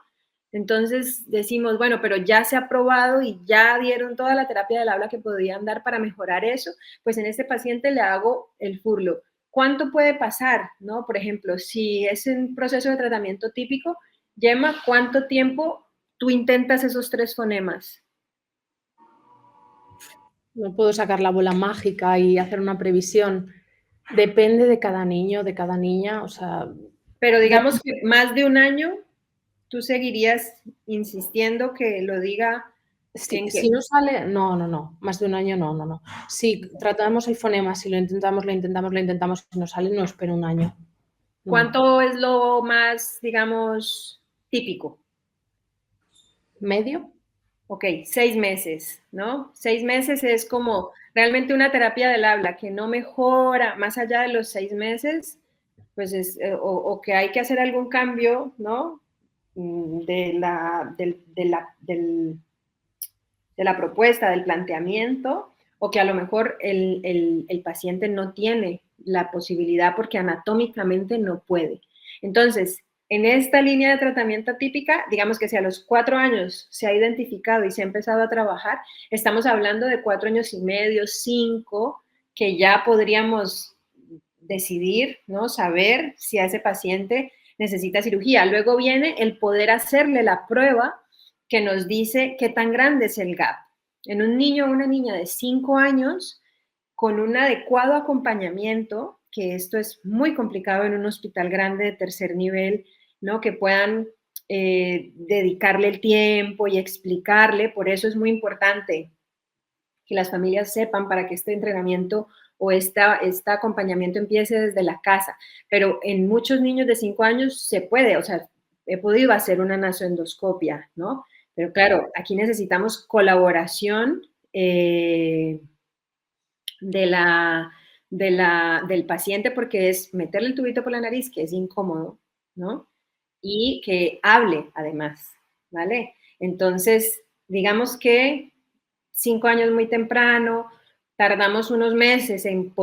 B: Entonces decimos, bueno, pero ya se ha probado y ya dieron toda la terapia del habla que podían dar para mejorar eso, pues en este paciente le hago el furlo. ¿Cuánto puede pasar? ¿No? Por ejemplo, si es un proceso de tratamiento típico, Gemma, ¿cuánto tiempo tú intentas esos 3 fonemas?
C: No puedo sacar la bola mágica y hacer una previsión. Depende de cada niño, de cada niña, o sea...
B: Pero digamos que más de un año, ¿tú seguirías insistiendo que lo diga?
C: Si no sale, no, más de un año no. Si tratamos el fonema, si lo intentamos, si no sale, no espero un año. No.
B: ¿Cuánto es lo más, digamos, típico?
C: ¿Medio?
B: Ok, 6 meses, ¿no? 6 meses es como realmente una terapia del habla que no mejora más allá de los 6 meses, pues o que hay que hacer algún cambio, ¿no? De la propuesta, del planteamiento, o que a lo mejor el paciente no tiene la posibilidad porque anatómicamente no puede. Entonces, en esta línea de tratamiento típica, digamos que si a los 4 años se ha identificado y se ha empezado a trabajar, estamos hablando de 4 años y medio, 5, que ya podríamos decidir, ¿no? Saber si a ese paciente necesita cirugía. Luego viene el poder hacerle la prueba que nos dice qué tan grande es el gap. En un niño o una niña de 5 años, con un adecuado acompañamiento, que esto es muy complicado en un hospital grande de tercer nivel, ¿no? Que puedan dedicarle el tiempo y explicarle. Por eso es muy importante que las familias sepan para que este entrenamiento o este acompañamiento empiece desde la casa. Pero en muchos niños de 5 años se puede, o sea, he podido hacer una nasoendoscopia, ¿no? Pero claro, aquí necesitamos colaboración del paciente, porque es meterle el tubito por la nariz, que es incómodo, ¿no? Y que hable además, ¿vale? Entonces, digamos que 5 años muy temprano, tardamos unos meses en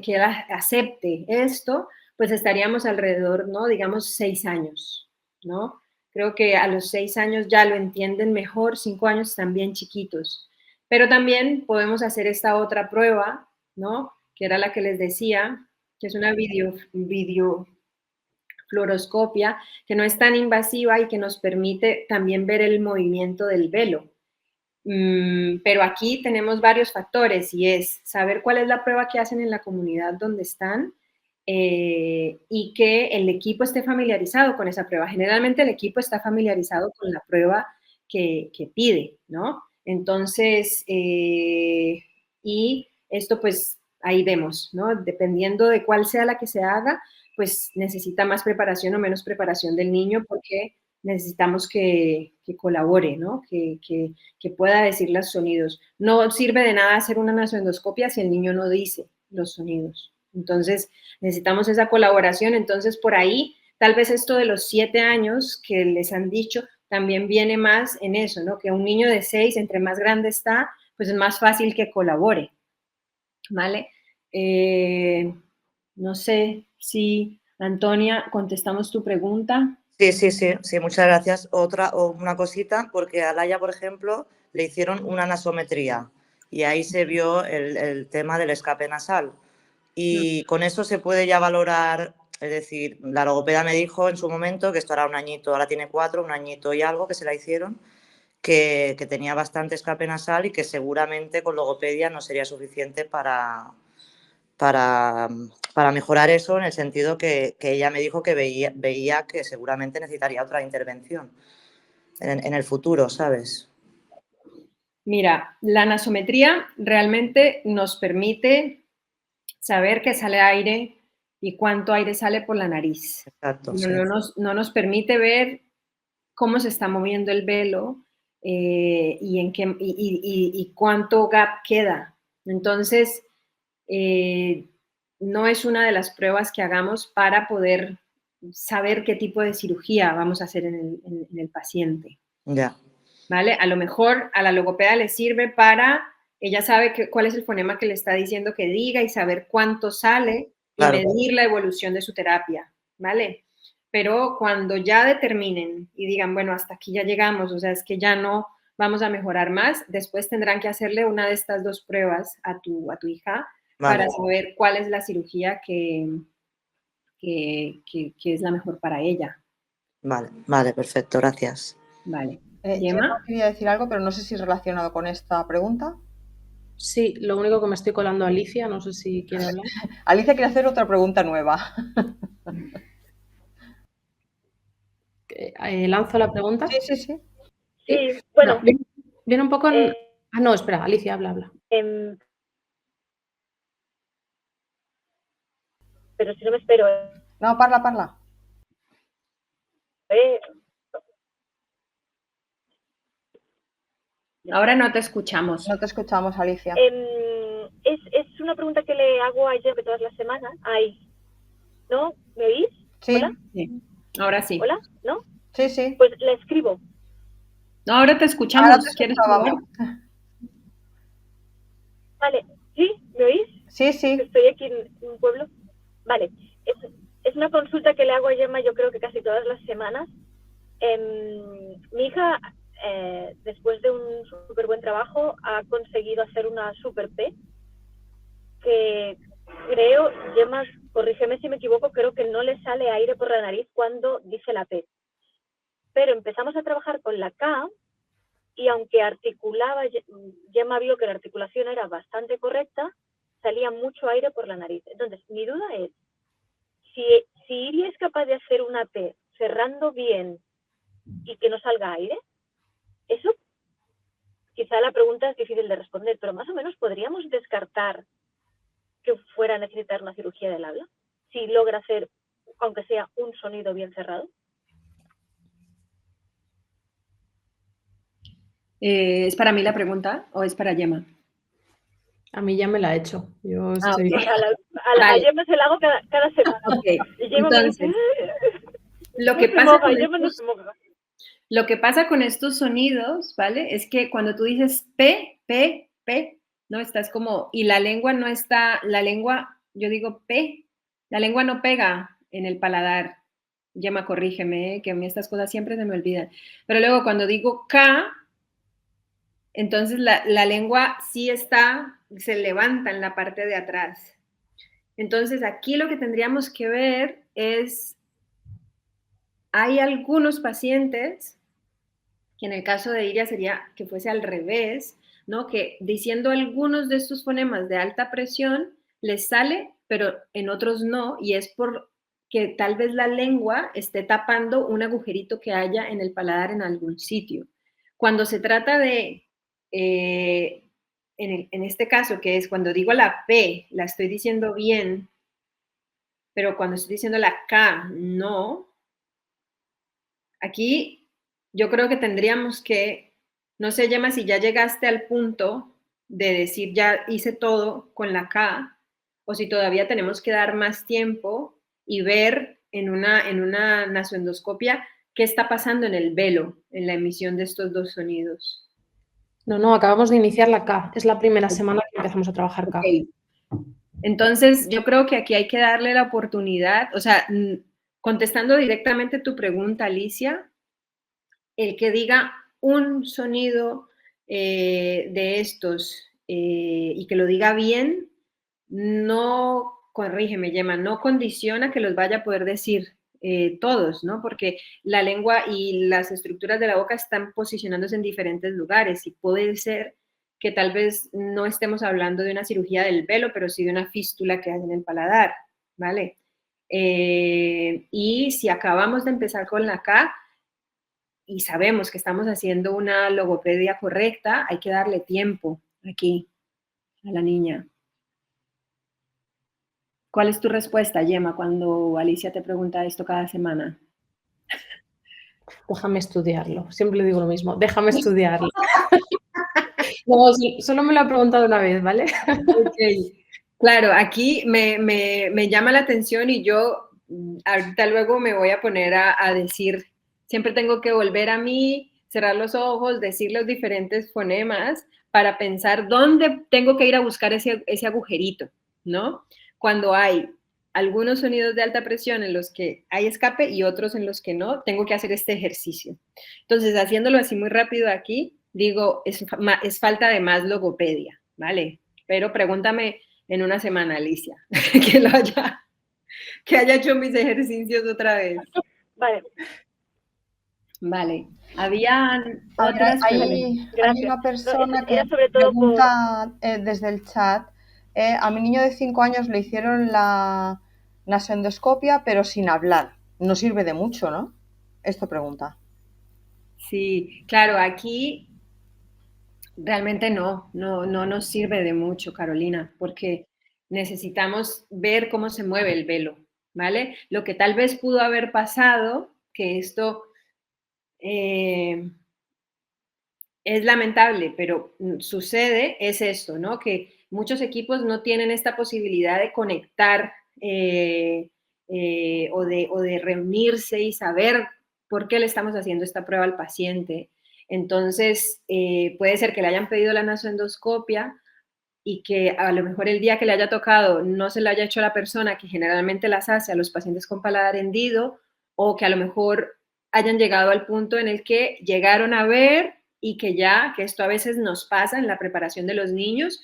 B: que él acepte esto, pues estaríamos alrededor, ¿no? Digamos 6 años, ¿no? Creo que a los 6 años ya lo entienden mejor, 5 años están bien chiquitos. Pero también podemos hacer esta otra prueba, ¿no? Que era la que les decía, que es una videofluoroscopia, que no es tan invasiva y que nos permite también ver el movimiento del velo. Pero aquí tenemos varios factores y es saber cuál es la prueba que hacen en la comunidad donde están y que el equipo esté familiarizado con esa prueba. Generalmente el equipo está familiarizado con la prueba que pide, ¿no? Entonces, y esto pues ahí vemos, ¿no? Dependiendo de cuál sea la que se haga, pues necesita más preparación o menos preparación del niño porque necesitamos que colabore, ¿no? Que pueda decir los sonidos. No sirve de nada hacer una nasoendoscopia si el niño no dice los sonidos. Entonces, necesitamos esa colaboración. Entonces, por ahí, tal vez esto de los 7 años que les han dicho, también viene más en eso, ¿no? Que un niño de 6, entre más grande está, pues es más fácil que colabore, ¿vale? No sé si, Antonia, contestamos tu pregunta.
E: Sí, muchas gracias. Una cosita, porque a Laia, por ejemplo, le hicieron una nasometría y ahí se vio el tema del escape nasal. Y con eso se puede ya valorar, es decir, la logopeda me dijo en su momento que esto era un añito, ahora tiene 4, un añito y algo que se la hicieron, que tenía bastante escape nasal y que seguramente con logopedia no sería suficiente para mejorar eso, en el sentido que ella me dijo que veía que seguramente necesitaría otra intervención en el futuro, ¿sabes?
B: Mira, la nasometría realmente nos permite saber que sale aire y cuánto aire sale por la nariz.
E: Exacto, sí.
B: No nos permite ver cómo se está moviendo el velo y cuánto gap queda. Entonces, no es una de las pruebas que hagamos para poder saber qué tipo de cirugía vamos a hacer en el paciente.
E: Ya.
B: ¿Vale? A lo mejor a la logopeda le sirve para, ella sabe cuál es el fonema que le está diciendo que diga y saber cuánto sale y medir la evolución de su terapia, ¿vale? Pero cuando ya determinen y digan, bueno, hasta aquí ya llegamos, o sea, es que ya no vamos a mejorar más, después tendrán que hacerle una de estas 2 pruebas a tu hija para saber cuál es la cirugía que es la mejor para ella.
E: Vale, perfecto, gracias.
B: Vale.
A: Gemma quería decir algo, pero no sé si es relacionado con esta pregunta.
C: Sí, lo único que me estoy colando a Alicia, no sé si quiere hablar.
A: Alicia quiere hacer otra pregunta nueva.
C: ¿Lanzo la pregunta?
F: Sí, bueno.
C: No, viene un poco en... no, espera, Alicia, habla.
F: Pero si no me espero.
A: No, parla.
B: Ahora no te escuchamos.
A: No te escuchamos, Alicia.
F: Es una pregunta que le hago a Gemma todas las semanas. ¿No? ¿Me oís?
A: Sí.
F: ¿Hola?
B: Sí. Ahora sí.
F: ¿Hola? ¿No?
A: Sí.
F: Pues la escribo.
B: No, ahora te escuchamos.
A: Ahora te
B: ¿Quieres probar?
F: Vale. ¿Sí? ¿Me oís?
A: Sí.
F: Estoy aquí en un pueblo. Vale. Es una consulta que le hago a Gemma, yo creo que casi todas las semanas. Mi hija, después de un súper buen trabajo, ha conseguido hacer una super P, que creo, Gemma, corrígeme si me equivoco, creo que no le sale aire por la nariz cuando dice la P. Pero empezamos a trabajar con la K y aunque articulaba, Gemma vio que la articulación era bastante correcta, salía mucho aire por la nariz. Entonces, mi duda es, si Iria es capaz de hacer una P cerrando bien y que no salga aire, eso quizá la pregunta es difícil de responder, pero más o menos podríamos descartar que fuera a necesitar una cirugía del habla si logra hacer, aunque sea un sonido bien cerrado.
B: ¿Es para mí la pregunta o es para Gemma?
C: A mí ya me la ha hecho. Yo estoy...
F: Okay. A Gemma se la hago cada semana.
B: Okay.
F: Y Gemma
B: Entonces,
F: me dice,
B: lo que pasa con estos sonidos, ¿vale? Es que cuando tú dices P, ¿no? Estás como, y la lengua no está, yo digo P, la lengua no pega en el paladar. Gemma, corrígeme, que a mí estas cosas siempre se me olvidan. Pero luego cuando digo K, entonces la lengua sí se levanta en la parte de atrás. Entonces aquí lo que tendríamos que ver es, hay algunos pacientes, que en el caso de Iria sería que fuese al revés, ¿no? Que diciendo algunos de estos fonemas de alta presión les sale, pero en otros no, y es porque tal vez la lengua esté tapando un agujerito que haya en el paladar en algún sitio. Cuando se trata de, en este caso, que es cuando digo la P, la estoy diciendo bien, pero cuando estoy diciendo la K, no. Aquí yo creo que tendríamos que, no sé, Gemma, si ya llegaste al punto de decir ya hice todo con la K, o si todavía tenemos que dar más tiempo y ver en una nasoendoscopia qué está pasando en el velo, en la emisión de estos dos sonidos.
C: No, acabamos de iniciar la K. Es la primera semana que empezamos a trabajar K.
B: Okay. Entonces, yo creo que aquí hay que darle la oportunidad, o sea, contestando directamente tu pregunta, Alicia, el que diga un sonido de estos y que lo diga bien, no, corrígeme, Gemma, no condiciona que los vaya a poder decir todos, ¿no? Porque la lengua y las estructuras de la boca están posicionándose en diferentes lugares y puede ser que tal vez no estemos hablando de una cirugía del velo, pero sí de una fístula que hay en el paladar, ¿vale? Y si acabamos de empezar con la K y sabemos que estamos haciendo una logopedia correcta, hay que darle tiempo aquí a la niña. ¿Cuál es tu respuesta, Gemma, cuando Alicia te pregunta esto cada semana?
C: Déjame estudiarlo. Siempre le digo lo mismo. Déjame estudiarlo. No, solo me lo ha preguntado una vez, ¿vale?
B: Okay. Claro, aquí me llama la atención y yo ahorita luego me voy a poner a decir, siempre tengo que volver a mí, cerrar los ojos, decir los diferentes fonemas para pensar dónde tengo que ir a buscar ese agujerito, ¿no? Cuando hay algunos sonidos de alta presión en los que hay escape y otros en los que no, tengo que hacer este ejercicio. Entonces, haciéndolo así muy rápido aquí, digo, es falta de más logopedia, ¿vale? Pero pregúntame en una semana, Alicia, que haya hecho mis ejercicios otra vez. Vale. Habían otras
A: hay una persona que pregunta desde el chat, a mi niño de 5 años le hicieron la nasoendoscopia, pero sin hablar. No sirve de mucho, ¿no? Esto pregunta.
B: Sí, claro, aquí realmente no nos sirve de mucho, Carolina, porque necesitamos ver cómo se mueve el velo, ¿vale? Lo que tal vez pudo haber pasado, que esto es lamentable, pero sucede, es esto, ¿no? Que muchos equipos no tienen esta posibilidad de conectar o de reunirse y saber por qué le estamos haciendo esta prueba al paciente. Entonces, puede ser que le hayan pedido la nasoendoscopia y que a lo mejor el día que le haya tocado no se le haya hecho a la persona que generalmente las hace a los pacientes con paladar hendido, o que a lo mejor hayan llegado al punto en el que llegaron a ver y que esto a veces nos pasa en la preparación de los niños.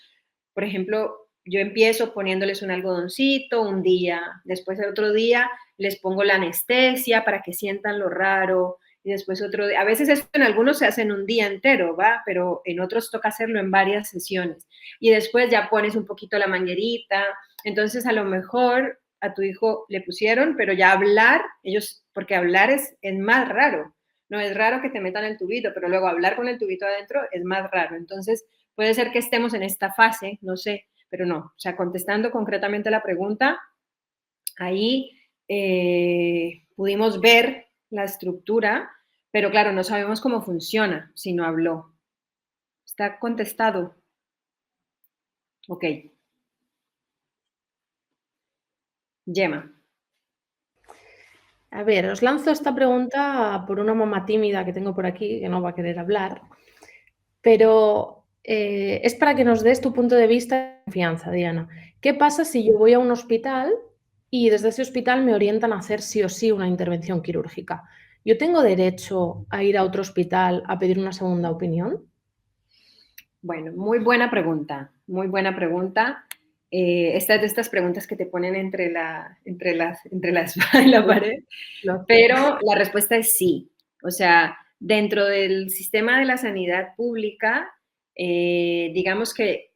B: Por ejemplo, yo empiezo poniéndoles un algodoncito un día, después el otro día les pongo la anestesia para que sientan lo raro, y después otro día. A veces esto en algunos se hace en un día entero, ¿va? Pero en otros toca hacerlo en varias sesiones. Y después ya pones un poquito la manguerita. Entonces, a lo mejor a tu hijo le pusieron, pero ya hablar, ellos porque hablar es más raro. No es raro que te metan el tubito, pero luego hablar con el tubito adentro es más raro. Entonces, puede ser que estemos en esta fase, no sé, pero no. O sea, contestando concretamente la pregunta, ahí pudimos ver la estructura, pero claro, no sabemos cómo funciona si no habló. ¿Está contestado? Ok. Gemma.
C: A ver, os lanzo esta pregunta por una mamá tímida que tengo por aquí, que no va a querer hablar, pero es para que nos des tu punto de vista de confianza, Diana. ¿Qué pasa si yo voy a un hospital y desde ese hospital me orientan a hacer sí o sí una intervención quirúrgica? ¿Yo tengo derecho a ir a otro hospital a pedir una segunda opinión?
B: Bueno, muy buena pregunta, muy buena pregunta. Esta es de estas preguntas que te ponen entre la espada y la pared, pero la respuesta es sí. O sea, dentro del sistema de la sanidad pública, digamos que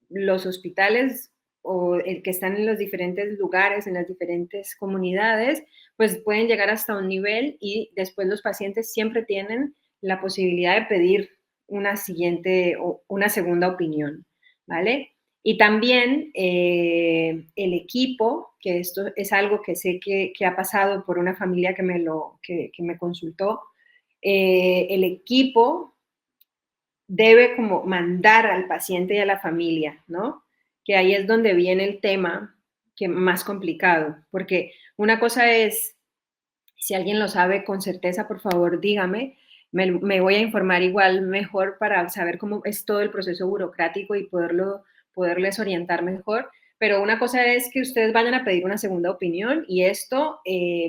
B: los hospitales o el que están en los diferentes lugares, en las diferentes comunidades, pues pueden llegar hasta un nivel y después los pacientes siempre tienen la posibilidad de pedir una siguiente o una segunda opinión, ¿vale? Y también el equipo, que esto es algo que sé que ha pasado por una familia que me consultó, el equipo debe como mandar al paciente y a la familia, ¿no? Que ahí es donde viene el tema que más complicado, porque una cosa es, si alguien lo sabe con certeza, por favor, dígame, me voy a informar igual mejor para saber cómo es todo el proceso burocrático y poderles orientar mejor. Pero una cosa es que ustedes vayan a pedir una segunda opinión y esto,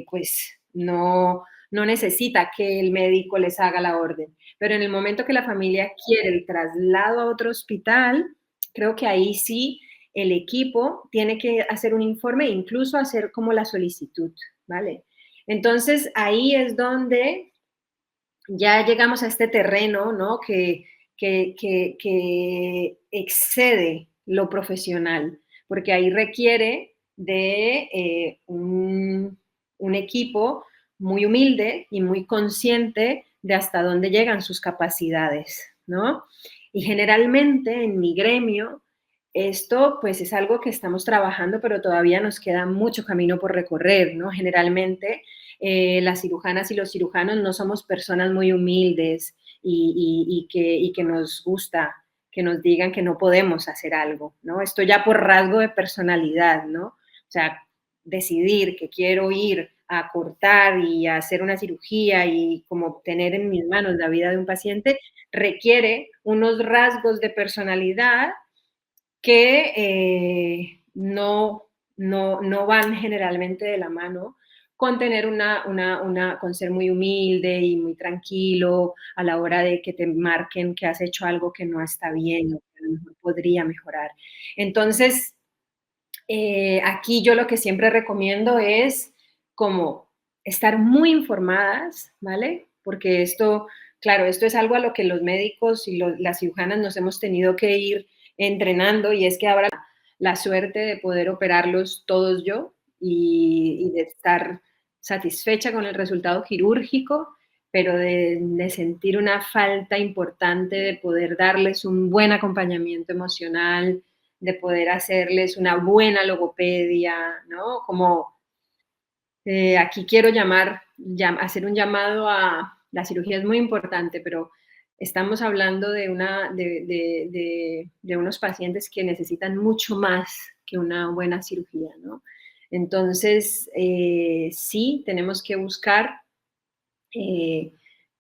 B: pues, no necesita que el médico les haga la orden. Pero en el momento que la familia quiere el traslado a otro hospital, creo que ahí sí el equipo tiene que hacer un informe e incluso hacer como la solicitud, ¿vale? Entonces ahí es donde ya llegamos a este terreno, ¿no? Que excede lo profesional, porque ahí requiere de un equipo muy humilde y muy consciente de hasta dónde llegan sus capacidades, ¿no? Y generalmente en mi gremio, esto pues es algo que estamos trabajando, pero todavía nos queda mucho camino por recorrer, ¿no? Generalmente las cirujanas y los cirujanos no somos personas muy humildes y que nos gusta que nos digan que no podemos hacer algo, ¿no? Esto ya por rasgo de personalidad, ¿no? O sea, decidir que quiero ir a cortar y a hacer una cirugía y como tener en mis manos la vida de un paciente requiere unos rasgos de personalidad que no van generalmente de la mano con tener con ser muy humilde y muy tranquilo a la hora de que te marquen que has hecho algo que no está bien o que a lo mejor podría mejorar. Entonces, aquí yo lo que siempre recomiendo es como estar muy informadas, ¿vale? Porque esto, claro, esto es algo a lo que los médicos y las cirujanas nos hemos tenido que ir entrenando y es que ahora la suerte de poder operarlos todos yo y de estar satisfecha con el resultado quirúrgico, pero de sentir una falta importante de poder darles un buen acompañamiento emocional, de poder hacerles una buena logopedia, ¿no? Como aquí quiero hacer un llamado a, la cirugía es muy importante, pero estamos hablando de unos pacientes que necesitan mucho más que una buena cirugía, ¿no? Entonces, sí, tenemos que buscar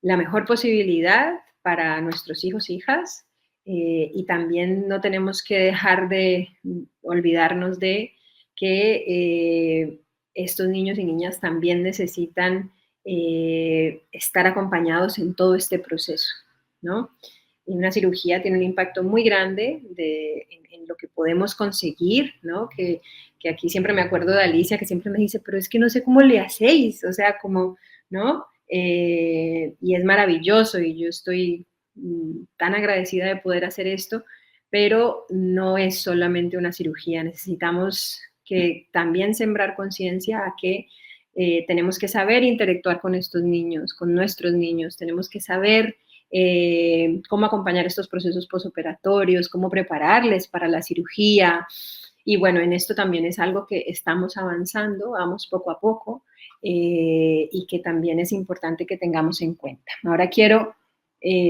B: la mejor posibilidad para nuestros hijos e hijas y también no tenemos que dejar de olvidarnos de que estos niños y niñas también necesitan estar acompañados en todo este proceso, ¿no? Y una cirugía tiene un impacto muy grande en lo que podemos conseguir, ¿no? Que aquí siempre me acuerdo de Alicia, que siempre me dice, pero es que no sé cómo le hacéis, o sea, como, ¿no? Y es maravilloso y yo estoy tan agradecida de poder hacer esto, pero no es solamente una cirugía, necesitamos que también sembrar conciencia a que tenemos que saber interactuar con estos niños, con nuestros niños, tenemos que saber cómo acompañar estos procesos posoperatorios, cómo prepararles para la cirugía. Y bueno, en esto también es algo que estamos avanzando, vamos poco a poco, y que también es importante que tengamos en cuenta. Ahora quiero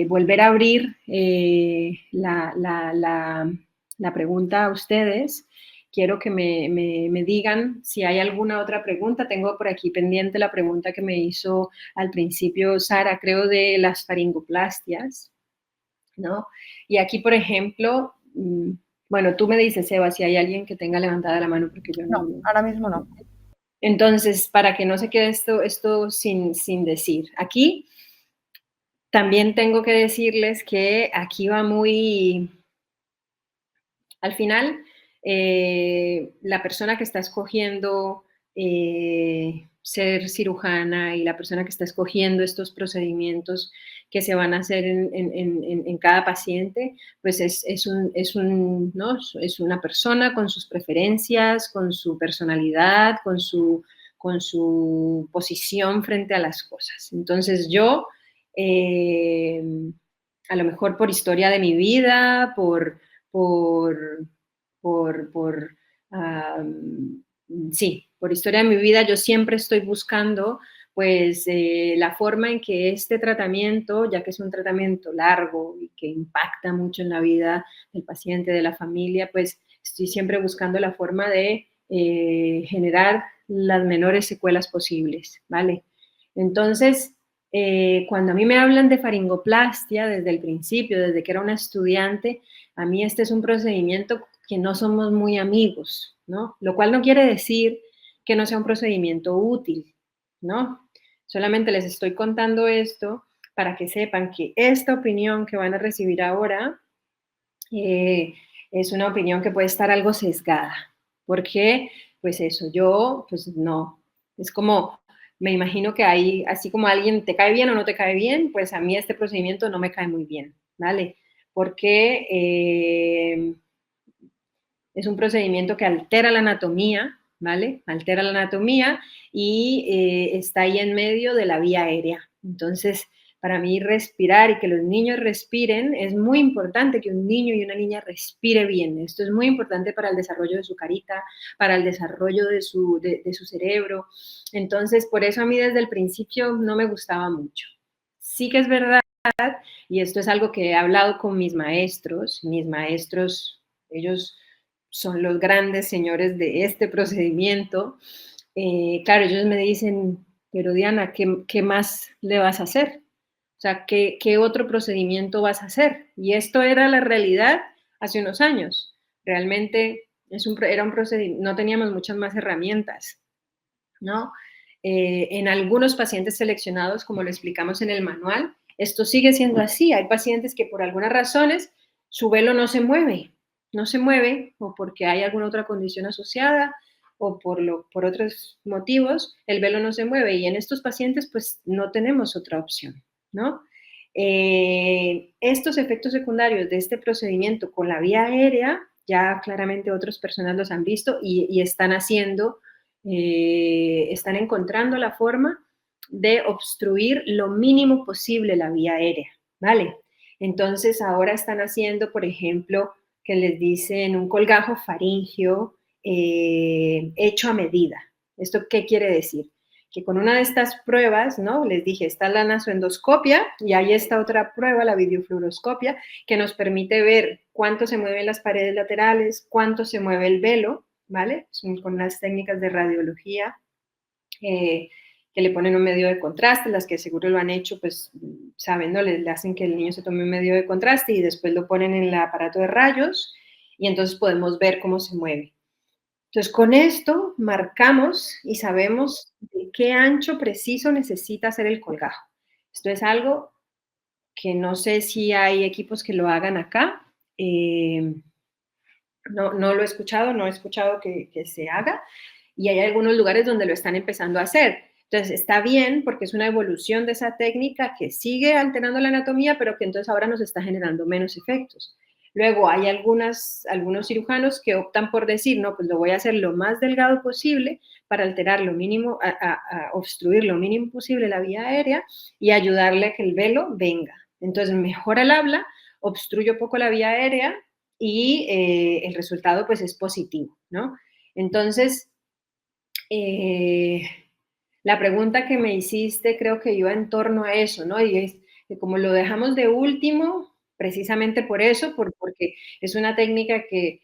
B: volver a abrir la pregunta a ustedes. Quiero que me digan si hay alguna otra pregunta. Tengo por aquí pendiente la pregunta que me hizo al principio Sara, creo, de las faringoplastias, ¿no? Y aquí, por ejemplo, bueno, tú me dices, Eva, si hay alguien que tenga levantada la mano, porque yo no.
A: No, ahora mismo no.
B: Entonces, para que no se quede esto sin decir. Aquí también tengo que decirles que aquí va muy... Al final, la persona que está escogiendo ser cirujana y la persona que está escogiendo estos procedimientos que se van a hacer en cada paciente, pues es una persona con sus preferencias, con su personalidad, con su posición frente a las cosas. Entonces yo, a lo mejor por historia de mi vida, por historia de mi vida, yo siempre estoy buscando pues la forma en que este tratamiento, ya que es un tratamiento largo y que impacta mucho en la vida del paciente, de la familia, pues estoy siempre buscando la forma de generar las menores secuelas posibles, ¿vale? Entonces, cuando a mí me hablan de faringoplastia desde el principio, desde que era una estudiante, a mí este es un procedimiento que no somos muy amigos, ¿no? Lo cual no quiere decir que no sea un procedimiento útil, ¿no? Solamente les estoy contando esto para que sepan que esta opinión que van a recibir ahora es una opinión que puede estar algo sesgada. Porque, pues eso, yo, pues no. Es como, me imagino que hay, así como alguien te cae bien o no te cae bien, pues a mí este procedimiento no me cae muy bien, ¿vale? Porque es un procedimiento que altera la anatomía, ¿vale? Altera la anatomía y está ahí en medio de la vía aérea. Entonces, para mí respirar y que los niños respiren, es muy importante que un niño y una niña respire bien. Esto es muy importante para el desarrollo de su carita, para el desarrollo de su cerebro. Entonces, por eso a mí desde el principio no me gustaba mucho. Sí que es verdad, y esto es algo que he hablado con mis maestros, ellos son los grandes señores de este procedimiento. Claro, ellos me dicen, pero Diana, ¿qué más le vas a hacer? O sea, ¿qué otro procedimiento vas a hacer? Y esto era la realidad hace unos años. Realmente era un procedimiento, no teníamos muchas más herramientas, ¿no? En algunos pacientes seleccionados, como lo explicamos en el manual, esto sigue siendo así. Hay pacientes que por algunas razones su velo no se mueve, o porque hay alguna otra condición asociada, o por otros motivos, el velo no se mueve. Y en estos pacientes, pues no tenemos otra opción, ¿no? Estos efectos secundarios de este procedimiento con la vía aérea, ya claramente otras personas los han visto y están encontrando la forma de obstruir lo mínimo posible la vía aérea, ¿vale? Entonces ahora están haciendo, por ejemplo, que les dicen un colgajo faríngeo hecho a medida. ¿Esto qué quiere decir? Que con una de estas pruebas, ¿no? Les dije, está la nasoendoscopia y hay esta otra prueba, la videofluoroscopia, que nos permite ver cuánto se mueven las paredes laterales, cuánto se mueve el velo, ¿vale? Son con unas técnicas de radiología que le ponen un medio de contraste, las que seguro lo han hecho, pues saben, ¿no? Le hacen que el niño se tome un medio de contraste y después lo ponen en el aparato de rayos y entonces podemos ver cómo se mueve. Entonces, con esto marcamos y sabemos de qué ancho preciso necesita hacer el colgajo. Esto es algo que no sé si hay equipos que lo hagan acá. No lo he escuchado, no he escuchado que se haga. Y hay algunos lugares donde lo están empezando a hacer. Entonces, está bien porque es una evolución de esa técnica que sigue alterando la anatomía, pero que entonces ahora nos está generando menos efectos. Luego hay algunos cirujanos que optan por decir, no, pues lo voy a hacer lo más delgado posible para alterar lo mínimo, a obstruir lo mínimo posible la vía aérea y ayudarle a que el velo venga. Entonces mejora el habla, obstruyo poco la vía aérea y el resultado pues es positivo, ¿no? Entonces, la pregunta que me hiciste creo que iba en torno a eso, ¿no? Y es que como lo dejamos de último, precisamente por eso, porque es una técnica que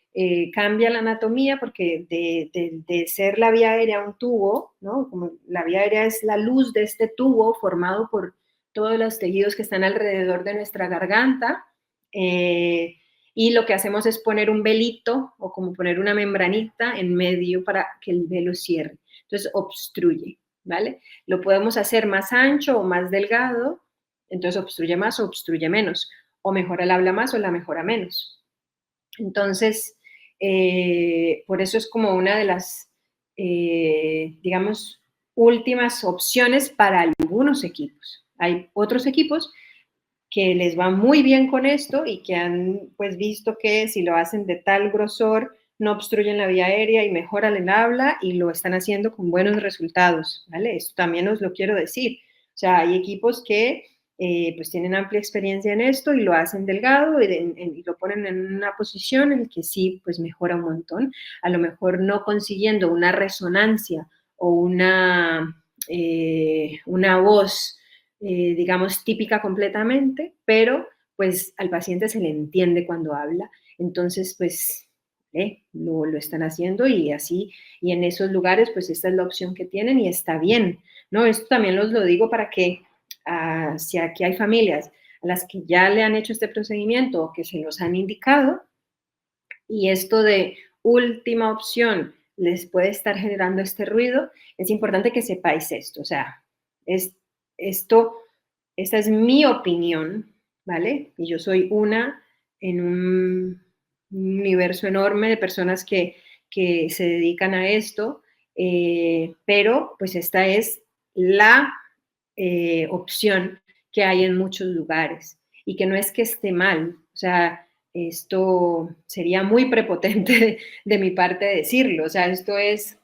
B: cambia la anatomía, porque de ser la vía aérea un tubo, ¿no? Como la vía aérea es la luz de este tubo formado por todos los tejidos que están alrededor de nuestra garganta, y lo que hacemos es poner un velito o como poner una membranita en medio para que el velo cierre. Entonces obstruye, ¿vale? Lo podemos hacer más ancho o más delgado, entonces obstruye más o obstruye menos, o mejora el habla más o la mejora menos. Entonces, por eso es como una de las, digamos, últimas opciones para algunos equipos. Hay otros equipos que les va muy bien con esto y que han pues visto que si lo hacen de tal grosor no obstruyen la vía aérea y mejoran el habla y lo están haciendo con buenos resultados, ¿vale? Esto también os lo quiero decir. O sea, hay equipos que pues tienen amplia experiencia en esto y lo hacen delgado y lo ponen en una posición en que sí, pues mejora un montón. A lo mejor no consiguiendo una resonancia o una voz digamos, típica completamente, pero pues al paciente se le entiende cuando habla. Entonces, pues lo están haciendo y así, y en esos lugares, pues esta es la opción que tienen y está bien, ¿no? Esto también os lo digo para que si aquí hay familias a las que ya le han hecho este procedimiento o que se los han indicado y esto de última opción les puede estar generando este ruido, es importante que sepáis esto, o sea, esta es mi opinión, ¿vale? Y yo soy una en un universo enorme de personas que se dedican a esto, pero pues esta es la opción que hay en muchos lugares y que no es que esté mal, o sea, esto sería muy prepotente de mi parte decirlo, o sea, esto es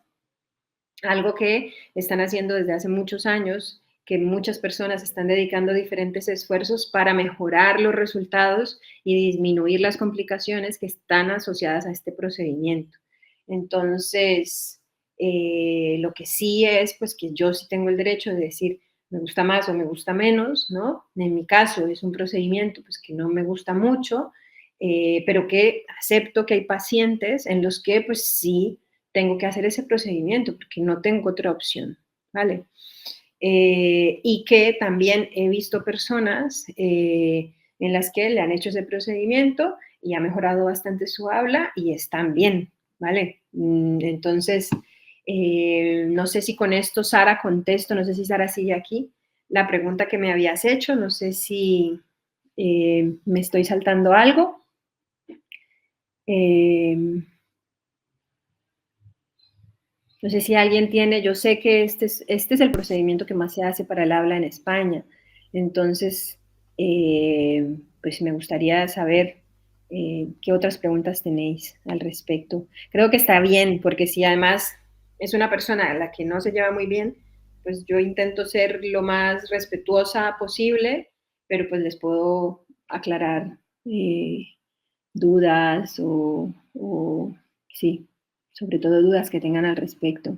B: algo que están haciendo desde hace muchos años, que muchas personas están dedicando diferentes esfuerzos para mejorar los resultados y disminuir las complicaciones que están asociadas a este procedimiento. Entonces, lo que sí es, pues que yo sí tengo el derecho de decir, me gusta más o me gusta menos, ¿no? En mi caso es un procedimiento pues, que no me gusta mucho, pero que acepto que hay pacientes en los que pues sí tengo que hacer ese procedimiento porque no tengo otra opción, ¿vale? Y que también he visto personas en las que le han hecho ese procedimiento y ha mejorado bastante su habla y están bien, ¿vale? Entonces, no sé si con esto, Sara, contesto, no sé si Sara sigue aquí, la pregunta que me habías hecho, no sé si me estoy saltando algo. No sé si alguien tiene, yo sé que este es el procedimiento que más se hace para el habla en España. Entonces, pues me gustaría saber qué otras preguntas tenéis al respecto. Creo que está bien, porque si además es una persona a la que no se lleva muy bien, pues yo intento ser lo más respetuosa posible, pero pues les puedo aclarar dudas o sí, sobre todo dudas que tengan al respecto.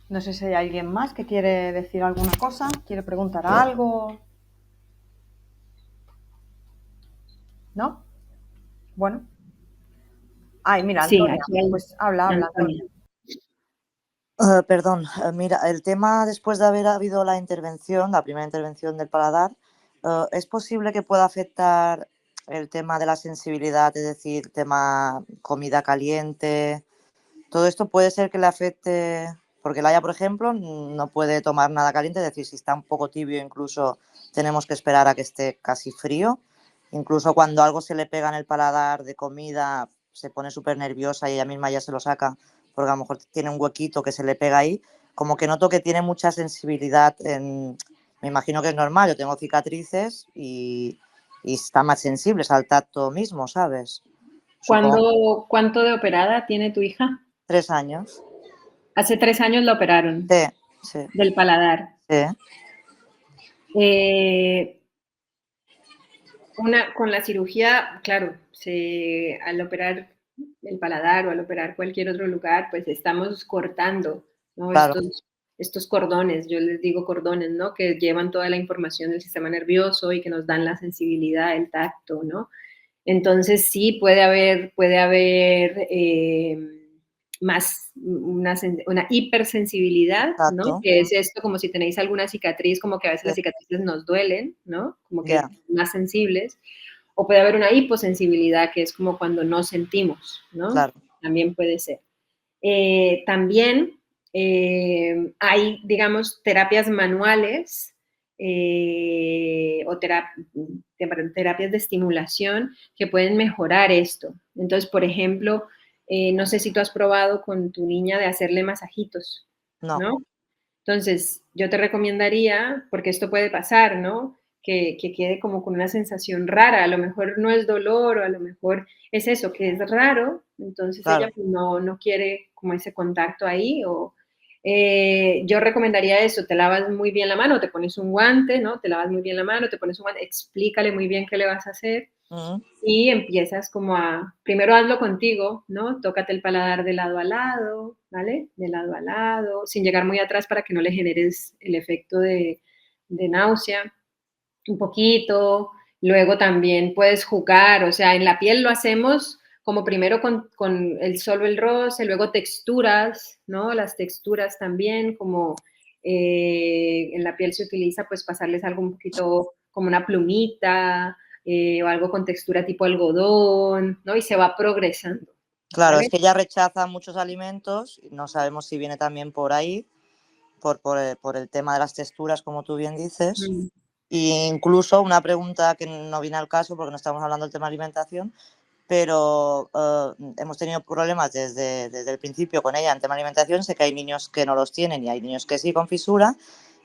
A: No sé si hay alguien más que quiere decir alguna cosa, quiere preguntar algo. ¿No? Bueno. Ay, mira, Antonia,
B: sí, aquí hay
A: pues habla, Antonia.
E: Perdón, mira, el tema después de haber habido la intervención, la primera intervención del paladar, ¿es posible que pueda afectar el tema de la sensibilidad, es decir, tema comida caliente? Todo esto puede ser que le afecte, porque Laia, por ejemplo, no puede tomar nada caliente, es decir, si está un poco tibio incluso tenemos que esperar a que esté casi frío. Incluso cuando algo se le pega en el paladar de comida se pone súper nerviosa y ella misma ya se lo saca porque a lo mejor tiene un huequito que se le pega ahí. Como que noto que tiene mucha sensibilidad, me imagino que es normal, yo tengo cicatrices y y están más sensibles al tacto mismo, ¿sabes? Supongo.
B: ¿Cuánto de operada tiene tu hija?
E: 3 años.
B: Hace 3 años la operaron
E: Sí, sí,
B: del paladar.
E: sí.
B: Con la cirugía, claro, al operar el paladar o al operar cualquier otro lugar, pues estamos cortando, ¿no?
E: Claro.
B: Estos cordones, yo les digo cordones, ¿no? Que llevan toda la información del sistema nervioso y que nos dan la sensibilidad, el tacto, ¿no? Entonces sí, puede haber más una hipersensibilidad, ¿no?
E: Exacto.
B: Que es esto como si tenéis alguna cicatriz, como que a veces las
E: Sí.
B: cicatrices nos duelen, ¿no? Como que
E: Ya.
B: más sensibles. O puede haber una hiposensibilidad, que es como cuando no sentimos, ¿no?
E: Claro.
B: También puede ser. También hay, digamos, terapias manuales o terapias de estimulación que pueden mejorar esto. Entonces, por ejemplo, no sé si tú has probado con tu niña de hacerle masajitos,
E: No.
B: ¿no? Entonces, yo te recomendaría, porque esto puede pasar, ¿no? Que quede como con una sensación rara, a lo mejor no es dolor o a lo mejor es eso, que es raro, entonces
E: Claro.
B: ella pues, no quiere como ese contacto ahí o yo recomendaría eso, te lavas muy bien la mano, te pones un guante, ¿no? Te lavas muy bien la mano, te pones un guante, explícale muy bien qué le vas a hacer y empiezas como primero hazlo contigo, ¿no? Tócate el paladar de lado a lado, ¿vale? De lado a lado, sin llegar muy atrás para que no le generes el efecto de náusea, un poquito. Luego también puedes jugar, o sea, en la piel lo hacemos como primero con solo el roce, luego texturas, ¿no? Las texturas también, como en la piel se utiliza, pues pasarles algo un poquito como una plumita, o algo con textura tipo algodón, ¿no? Y se va progresando.
E: Claro,
B: ¿Vale?
E: es que ella rechaza muchos alimentos, y no sabemos si viene también por ahí, por el tema de las texturas, como tú bien dices.
B: Mm.
E: E incluso una pregunta que no viene al caso, porque no estamos hablando del tema alimentación, pero hemos tenido problemas desde el principio con ella en tema alimentación. Sé que hay niños que no los tienen y hay niños que sí con fisura,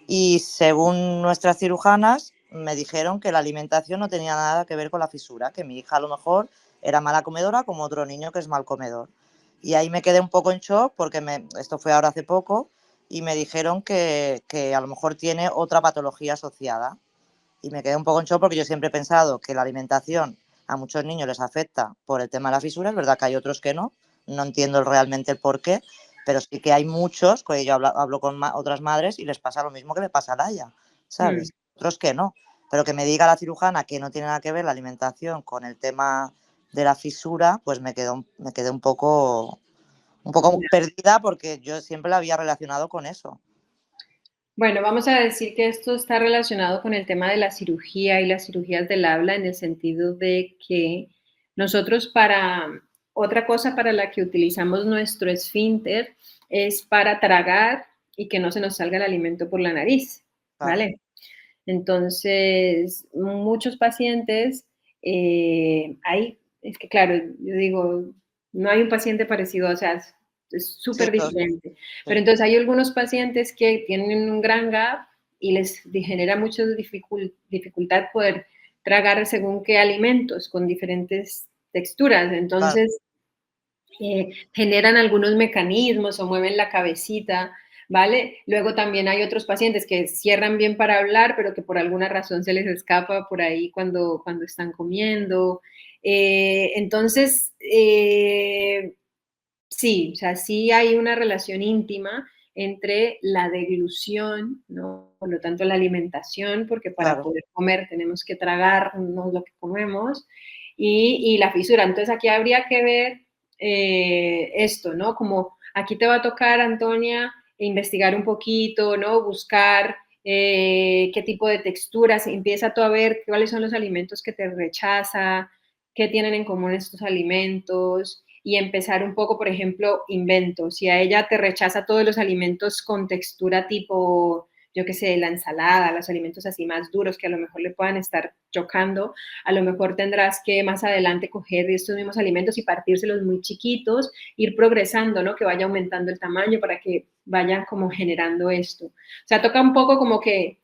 E: y según nuestras cirujanas me dijeron que la alimentación no tenía nada que ver con la fisura, que mi hija a lo mejor era mala comedora como otro niño que es mal comedor. Y ahí me quedé un poco en shock porque esto fue ahora hace poco y me dijeron que a lo mejor tiene otra patología asociada. Y me quedé un poco en shock porque yo siempre he pensado que la alimentación a muchos niños les afecta por el tema de la fisura. Es verdad que hay otros que no entiendo realmente el por qué, pero sí que hay muchos, que yo hablo con otras madres y les pasa lo mismo que le pasa a Laia, ¿sabes? Otros que no, pero que me diga la cirujana que no tiene nada que ver la alimentación con el tema de la fisura, pues me quedé un poco perdida porque yo siempre la había relacionado con eso.
B: Bueno, vamos a decir que esto está relacionado con el tema de la cirugía y las cirugías del habla en el sentido de que nosotros otra cosa para la que utilizamos nuestro esfínter es para tragar y que no se nos salga el alimento por la nariz, ¿vale? Entonces, muchos pacientes, es que claro, yo digo, no hay un paciente parecido, o sea, es súper diferente. Pero entonces hay algunos pacientes que tienen un gran gap y les genera mucha dificultad poder tragar según qué alimentos con diferentes texturas. Entonces, generan algunos mecanismos o mueven la cabecita, ¿vale? Luego también hay otros pacientes que cierran bien para hablar, pero que por alguna razón se les escapa por ahí cuando están comiendo. Entonces, sí, o sea, sí hay una relación íntima entre la deglución, ¿no? Por lo tanto, la alimentación, porque para poder comer tenemos que tragarnos lo que comemos, y la fisura. Entonces, aquí habría que ver esto, ¿no? Como aquí te va a tocar, Antonia, investigar un poquito, ¿no? Buscar qué tipo de texturas, empieza tú a ver cuáles son los alimentos que te rechaza, qué tienen en común estos alimentos, y empezar un poco, por ejemplo, invento. Si a ella te rechaza todos los alimentos con textura tipo, yo qué sé, la ensalada, los alimentos así más duros que a lo mejor le puedan estar chocando, a lo mejor tendrás que más adelante coger estos mismos alimentos y partírselos muy chiquitos, ir progresando, ¿no? Que vaya aumentando el tamaño para que vaya como generando esto. O sea, toca un poco como que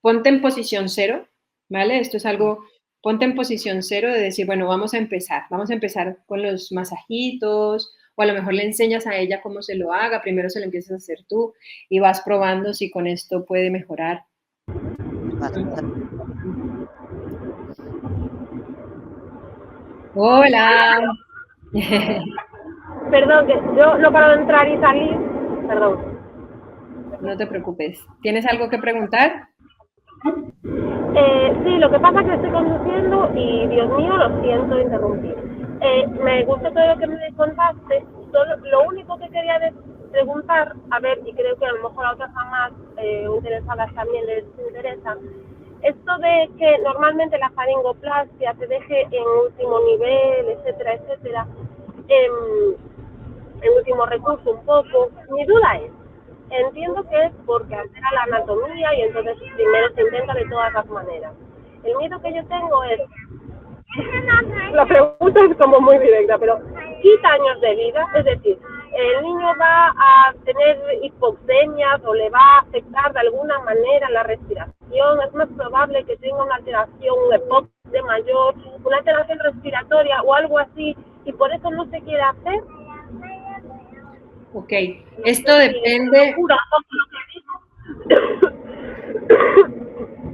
B: ponte en posición cero, ¿vale? Esto es algo ponte en posición 0 de decir, bueno, vamos a empezar con los masajitos, o a lo mejor le enseñas a ella cómo se lo haga, primero se lo empiezas a hacer tú y vas probando si con esto puede mejorar.
E: Vale.
B: Hola.
G: Perdón, que yo no paro de entrar y salir. Perdón.
B: No te preocupes. ¿Tienes algo que preguntar?
G: Sí, lo que pasa es que estoy conduciendo y, Dios mío, lo siento interrumpir. Me gusta todo lo que me contaste. Lo único que quería preguntar, a ver, y creo que a lo mejor a otras mamás interesadas también les interesa, esto de que normalmente la faringoplastia se deje en último nivel, etcétera, etcétera, en último recurso un poco. Mi duda es, entiendo que es porque altera la anatomía y entonces primero se intenta de todas las maneras. El miedo que yo tengo es, la pregunta es como muy directa, pero quita años de vida, es decir, el niño va a tener hipoxemias o le va a afectar de alguna manera la respiración, es más probable que tenga una alteración, un EPOC de mayor, una alteración respiratoria o algo así, y por eso no se quiere hacer.
B: Ok, esto depende.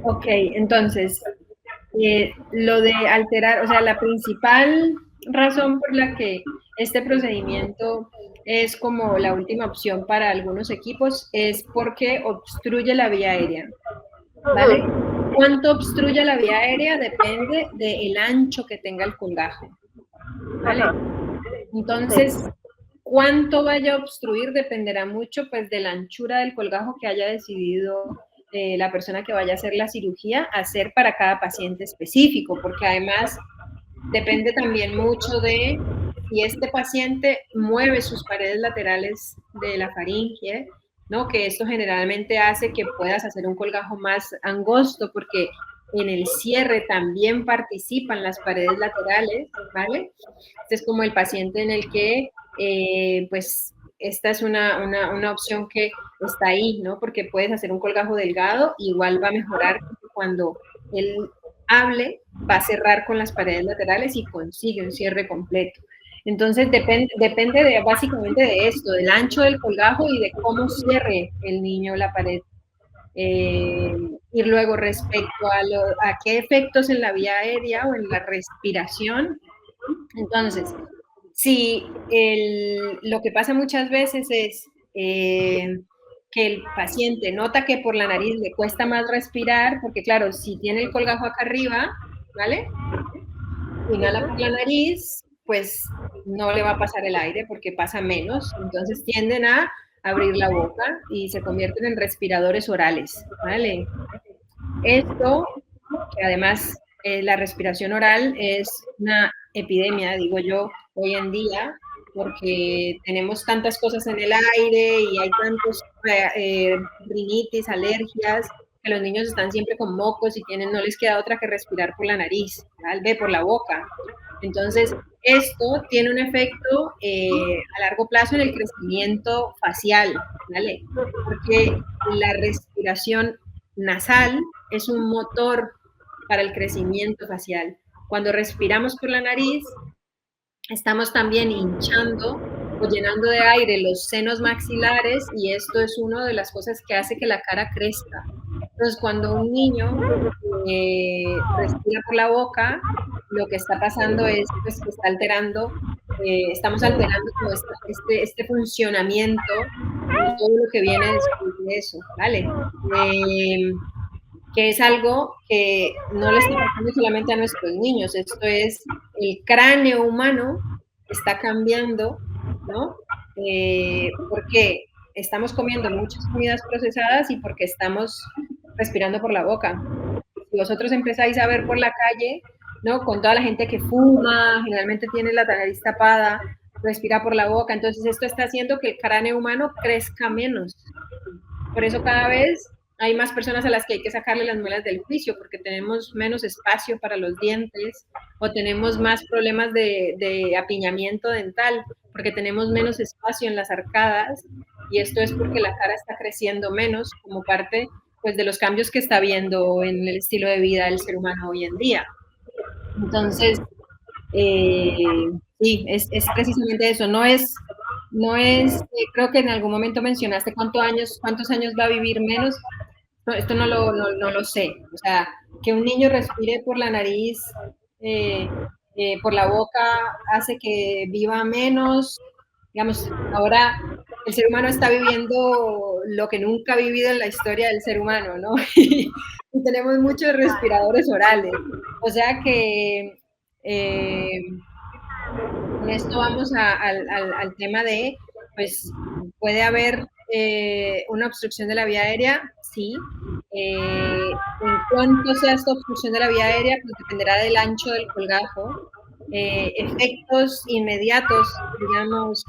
B: Ok, entonces, lo de alterar, o sea, la principal razón por la que este procedimiento es como la última opción para algunos equipos es porque obstruye la vía aérea, ¿vale? ¿Cuánto obstruye la vía aérea? Depende del ancho que tenga el colgajo, ¿vale? Entonces, cuánto vaya a obstruir dependerá mucho pues de la anchura del colgajo que haya decidido la persona que vaya a hacer la cirugía hacer para cada paciente específico, porque además depende también mucho de si este paciente mueve sus paredes laterales de la faringe, ¿no? Que esto generalmente hace que puedas hacer un colgajo más angosto, porque en el cierre también participan las paredes laterales, ¿vale? Este es como el paciente en el que, pues, esta es una opción que está ahí, ¿no? Porque puedes hacer un colgajo delgado, igual va a mejorar cuando él hable, va a cerrar con las paredes laterales y consigue un cierre completo. Entonces, depende básicamente de esto, del ancho del colgajo y de cómo cierre el niño la pared. Y luego respecto a qué efectos en la vía aérea o en la respiración, entonces, si lo que pasa muchas veces es que el paciente nota que por la nariz le cuesta más respirar, porque claro, si tiene el colgajo acá arriba, ¿vale? Inhala por la nariz, pues no le va a pasar el aire porque pasa menos, entonces tienden a abrir la boca y se convierten en respiradores orales, ¿vale? Esto, que además la respiración oral es una epidemia, digo yo, hoy en día, porque tenemos tantas cosas en el aire y hay tantos rinitis, alergias, que los niños están siempre con mocos y no les queda otra que respirar por la nariz, ¿vale? Por la boca. Entonces, esto tiene un efecto a largo plazo en el crecimiento facial, ¿vale? Porque la respiración nasal es un motor para el crecimiento facial. Cuando respiramos por la nariz, estamos también hinchando o llenando de aire los senos maxilares y esto es una de las cosas que hace que la cara crezca. Entonces, cuando un niño respira por la boca, lo que está pasando es pues, que está alterando, estamos alterando como este funcionamiento y todo lo que viene después de eso, ¿vale? Que es algo que no le está pasando solamente a nuestros niños, esto es el cráneo humano está cambiando, ¿no? Porque estamos comiendo muchas comidas procesadas y porque estamos respirando por la boca. Si vosotros empezáis a ver por la calle, ¿no? Con toda la gente que fuma, generalmente tiene la nariz tapada, respira por la boca, entonces esto está haciendo que el cráneo humano crezca menos. Por eso cada vez hay más personas a las que hay que sacarle las muelas del juicio porque tenemos menos espacio para los dientes o tenemos más problemas de apiñamiento dental porque tenemos menos espacio en las arcadas y esto es porque la cara está creciendo menos como parte pues, de los cambios que está habiendo en el estilo de vida del ser humano hoy en día. Entonces, sí, es precisamente eso. No es, creo que en algún momento mencionaste cuántos años va a vivir menos. No, esto no lo sé. O sea, que un niño respire por la nariz, por la boca, hace que viva menos. Digamos, ahora el ser humano está viviendo lo que nunca ha vivido en la historia del ser humano, ¿no? Y tenemos muchos respiradores orales. O sea que con esto vamos al tema de, pues, puede haber una obstrucción de la vía aérea, sí. En cuanto sea esta obstrucción de la vía aérea, pues dependerá del ancho del colgajo. Efectos inmediatos, digamos,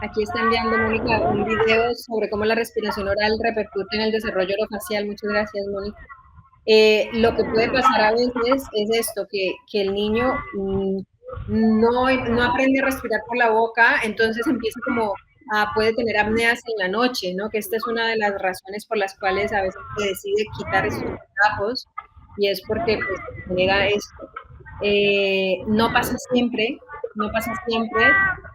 B: aquí está enviando Mónica un video sobre cómo la respiración oral repercute en el desarrollo orofacial. Muchas gracias, Mónica. Lo que puede pasar a veces es esto, que el niño no aprende a respirar por la boca, entonces empieza como puede tener apneas en la noche, ¿no? Que esta es una de las razones por las cuales a veces se decide quitar estos trabajos, y es porque pues, se genera esto. No pasa siempre,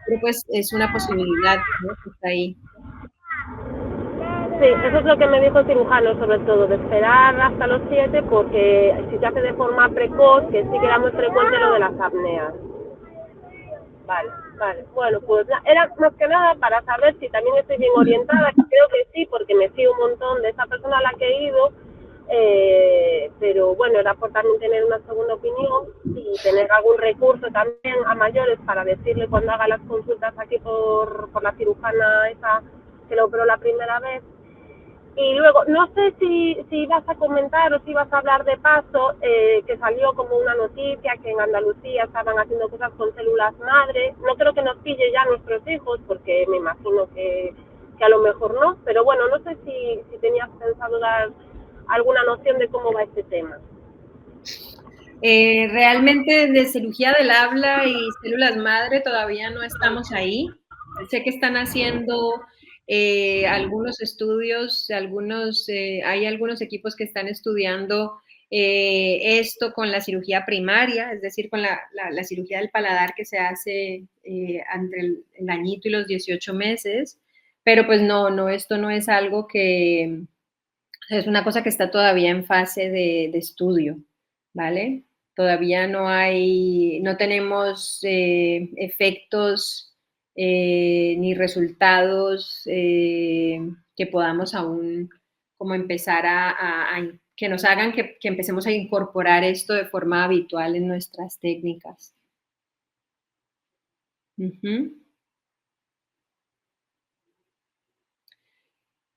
B: pero pues es una posibilidad, ¿no? Que está ahí.
G: Sí, eso es lo que me dijo el cirujano, sobre todo, de esperar hasta los 7, porque si se hace de forma precoz, que sí que era muy frecuente lo de las apneas. Vale, vale. Bueno, pues era más que nada para saber si también estoy bien orientada, que creo que sí, porque me fío un montón de esa persona a la que he ido, pero bueno, era por también tener una segunda opinión y tener algún recurso también a mayores para decirle cuando haga las consultas aquí por la cirujana esa que lo operó la primera vez. Y luego, no sé si vas a comentar o si vas a hablar de paso, que salió como una noticia que en Andalucía estaban haciendo cosas con células madre. No creo que nos pille ya nuestros hijos, porque me imagino que a lo mejor no. Pero bueno, no sé si tenías pensado dar alguna noción de cómo va este tema.
B: Realmente de cirugía del habla y células madre todavía no estamos ahí. Sé que están haciendo algunos estudios, hay algunos equipos que están estudiando esto con la cirugía primaria, es decir, con la cirugía del paladar que se hace entre el añito y los 18 meses, pero pues no, esto no es algo que, es una cosa que está todavía en fase de estudio, ¿vale? Todavía no tenemos efectos ni resultados que podamos aún como empezar que nos hagan que empecemos a incorporar esto de forma habitual en nuestras técnicas. En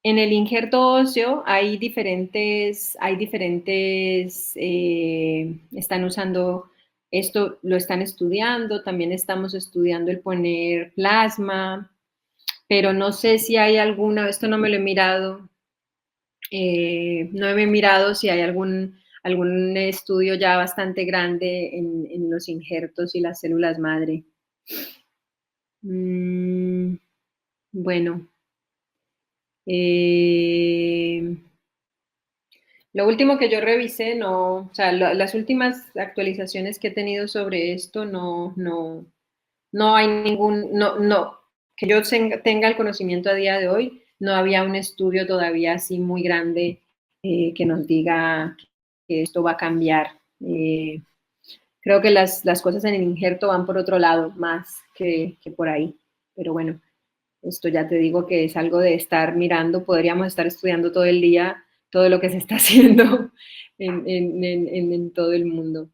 B: el injerto óseo hay diferentes, están usando esto, lo están estudiando, también estamos estudiando el poner plasma, pero no sé si hay alguna, esto no me lo he mirado, no me he mirado si hay algún estudio ya bastante grande en los injertos y las células madre. Bueno. Lo último que yo revisé, o sea, las últimas actualizaciones que he tenido sobre esto, no hay que yo tenga el conocimiento a día de hoy, no había un estudio todavía así muy grande que nos diga que esto va a cambiar. Creo que las cosas en el injerto van por otro lado más que por ahí, pero bueno. Esto ya te digo que es algo de estar mirando, podríamos estar estudiando todo el día todo lo que se está haciendo en todo el mundo.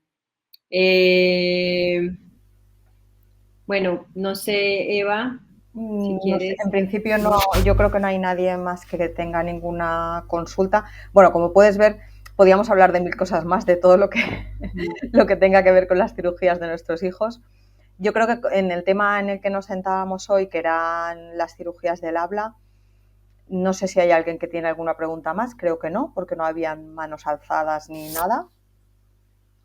B: Bueno, no sé, Eva, si quieres.
A: En principio no, yo creo que no hay nadie más que tenga ninguna consulta. Bueno, como puedes ver, podríamos hablar de 1000 cosas más, de todo lo que tenga que ver con las cirugías de nuestros hijos. Yo creo que en el tema en el que nos sentábamos hoy, que eran las cirugías del habla, no sé si hay alguien que tiene alguna pregunta más, creo que no, porque no habían manos alzadas ni nada.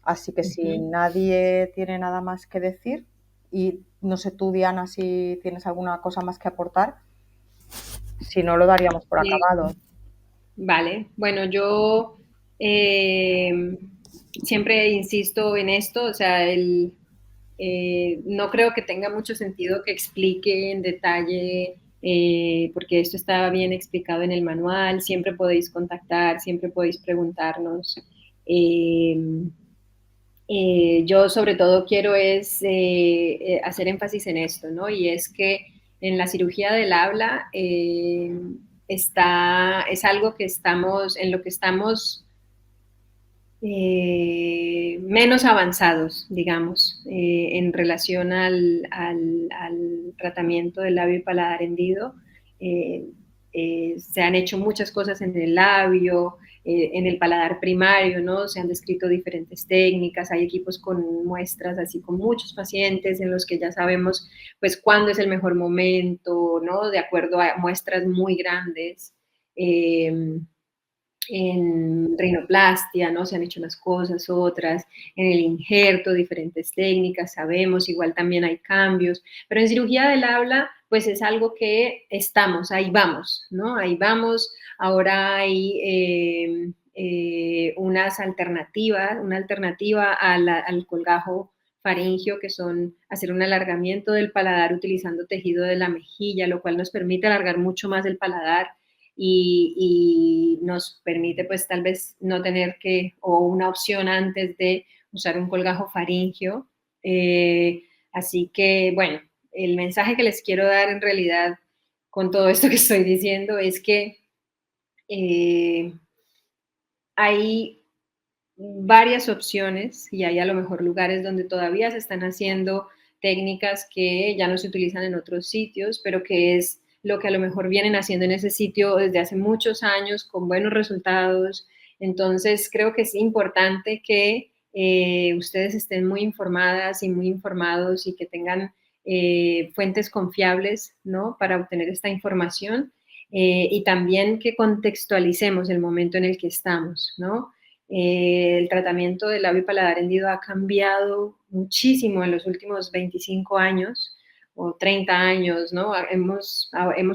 A: Así que si nadie tiene nada más que decir, y no sé tú, Diana, si tienes alguna cosa más que aportar, si no lo daríamos por acabado.
B: Vale, bueno, yo siempre insisto en esto, o sea, no creo que tenga mucho sentido que explique en detalle, porque esto está bien explicado en el manual, siempre podéis contactar, siempre podéis preguntarnos. Yo sobre todo quiero hacer énfasis en esto, ¿no? Y es que en la cirugía del habla es algo que en lo que estamos menos avanzados, digamos, en relación al tratamiento del labio y paladar hendido. Se han hecho muchas cosas en el labio, en el paladar primario, ¿no? Se han descrito diferentes técnicas, hay equipos con muestras, así con muchos pacientes en los que ya sabemos, pues, cuándo es el mejor momento, ¿no? De acuerdo a muestras muy grandes. En rinoplastia, ¿no? Se han hecho unas cosas, otras, en el injerto, diferentes técnicas, sabemos, igual también hay cambios, pero en cirugía del habla, pues es algo que estamos, ahí vamos, ¿no? Ahí vamos, ahora hay unas alternativas, una alternativa al colgajo faringio, que son hacer un alargamiento del paladar utilizando tejido de la mejilla, lo cual nos permite alargar mucho más el paladar y nos permite pues tal vez no tener o una opción antes de usar un colgajo faringio. Así que, bueno, el mensaje que les quiero dar en realidad con todo esto que estoy diciendo es que hay varias opciones y hay a lo mejor lugares donde todavía se están haciendo técnicas que ya no se utilizan en otros sitios, pero que es lo que a lo mejor vienen haciendo en ese sitio desde hace muchos años con buenos resultados. Entonces, creo que es importante que ustedes estén muy informadas y muy informados y que tengan fuentes confiables, ¿no? Para obtener esta información y también que contextualicemos el momento en el que estamos, ¿no? El tratamiento del labio y paladar hendido ha cambiado muchísimo en los últimos 25 años o 30 años, ¿no? Hemos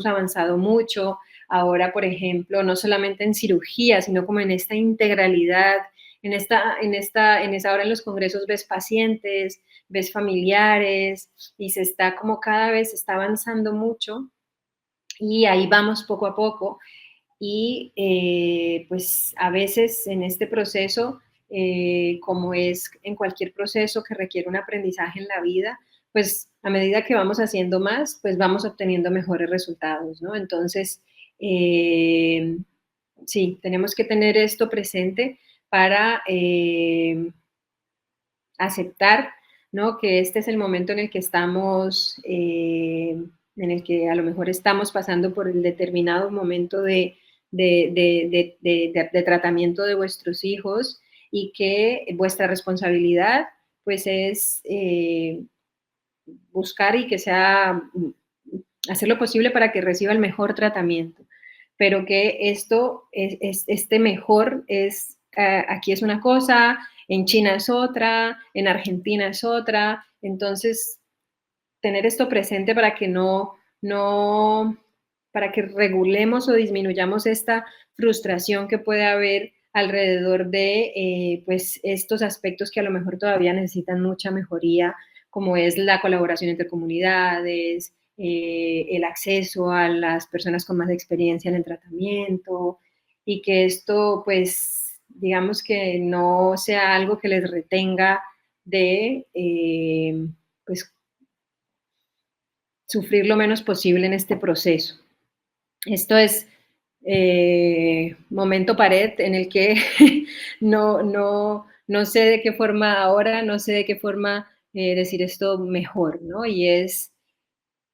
B: avanzado mucho. Ahora, por ejemplo, no solamente en cirugía, sino como en esta integralidad, ahora en los congresos ves pacientes, ves familiares y cada vez se está avanzando mucho y ahí vamos poco a poco. Y pues a veces en este proceso, como es en cualquier proceso que requiere un aprendizaje en la vida, pues a medida que vamos haciendo más, pues vamos obteniendo mejores resultados, ¿no? Entonces, sí, tenemos que tener esto presente para aceptar, ¿no? Que este es el momento en el que estamos, en el que a lo mejor estamos pasando por el determinado momento de tratamiento de vuestros hijos y que vuestra responsabilidad pues es buscar y que hacer lo posible para que reciba el mejor tratamiento, pero que este mejor aquí es una cosa, en China es otra, en Argentina es otra, entonces tener esto presente para que para que regulemos o disminuyamos esta frustración que puede haber alrededor de pues estos aspectos que a lo mejor todavía necesitan mucha mejoría, como es la colaboración entre comunidades, el acceso a las personas con más experiencia en el tratamiento y que esto pues digamos que no sea algo que les retenga de pues sufrir lo menos posible en este proceso. Esto es momento pared en el que no sé de qué forma ahora, no sé de qué forma decir esto mejor, ¿no? Y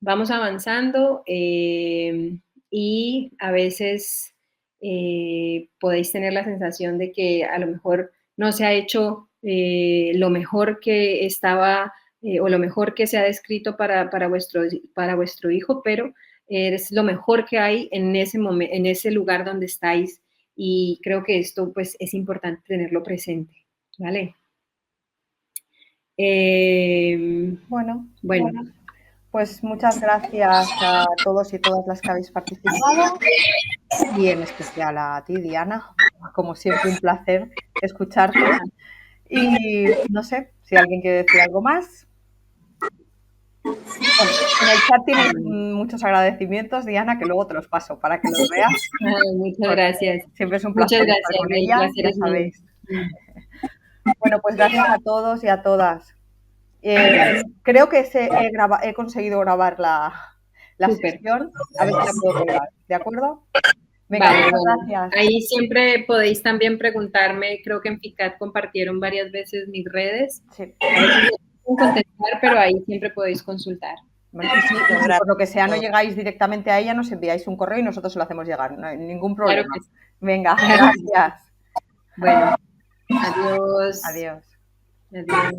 B: vamos avanzando y a veces podéis tener la sensación de que a lo mejor no se ha hecho lo mejor que estaba o lo mejor que se ha descrito para vuestro hijo, pero es lo mejor que hay en ese momento, en ese lugar donde estáis y creo que esto pues es importante tenerlo presente, ¿vale?
A: Bueno, pues muchas gracias a todos y todas las que habéis participado y en especial a ti, Diana. Como siempre, un placer escucharte Y no sé si alguien quiere decir algo más. Bueno, en el chat tienes muchos agradecimientos, Diana, que luego te los paso para que los veas.
B: Muchas gracias.
A: Siempre es un placer
B: Muchas
A: estar
B: gracias.
A: con ella,
B: Placer
A: ya
B: es mío.
A: sabéis. Bueno, pues gracias a todos y a todas. Creo que he conseguido grabar la
B: Súper.
A: sesión. A ver si la puedo colgar, ¿de acuerdo? Venga,
B: Vale,
A: muchas
B: bueno,
A: gracias.
B: ahí siempre podéis también preguntarme, creo que en FICAD compartieron varias veces mis redes.
A: Sí.
B: A veces no puedo contestar, pero ahí siempre podéis consultar.
A: Bueno, y si por lo que sea no llegáis directamente a ella, nos enviáis un correo y nosotros se lo hacemos llegar. No hay ningún problema.
B: Claro que sí.
A: Venga, gracias.
B: Bueno, adiós.
A: Adiós.
B: Adiós.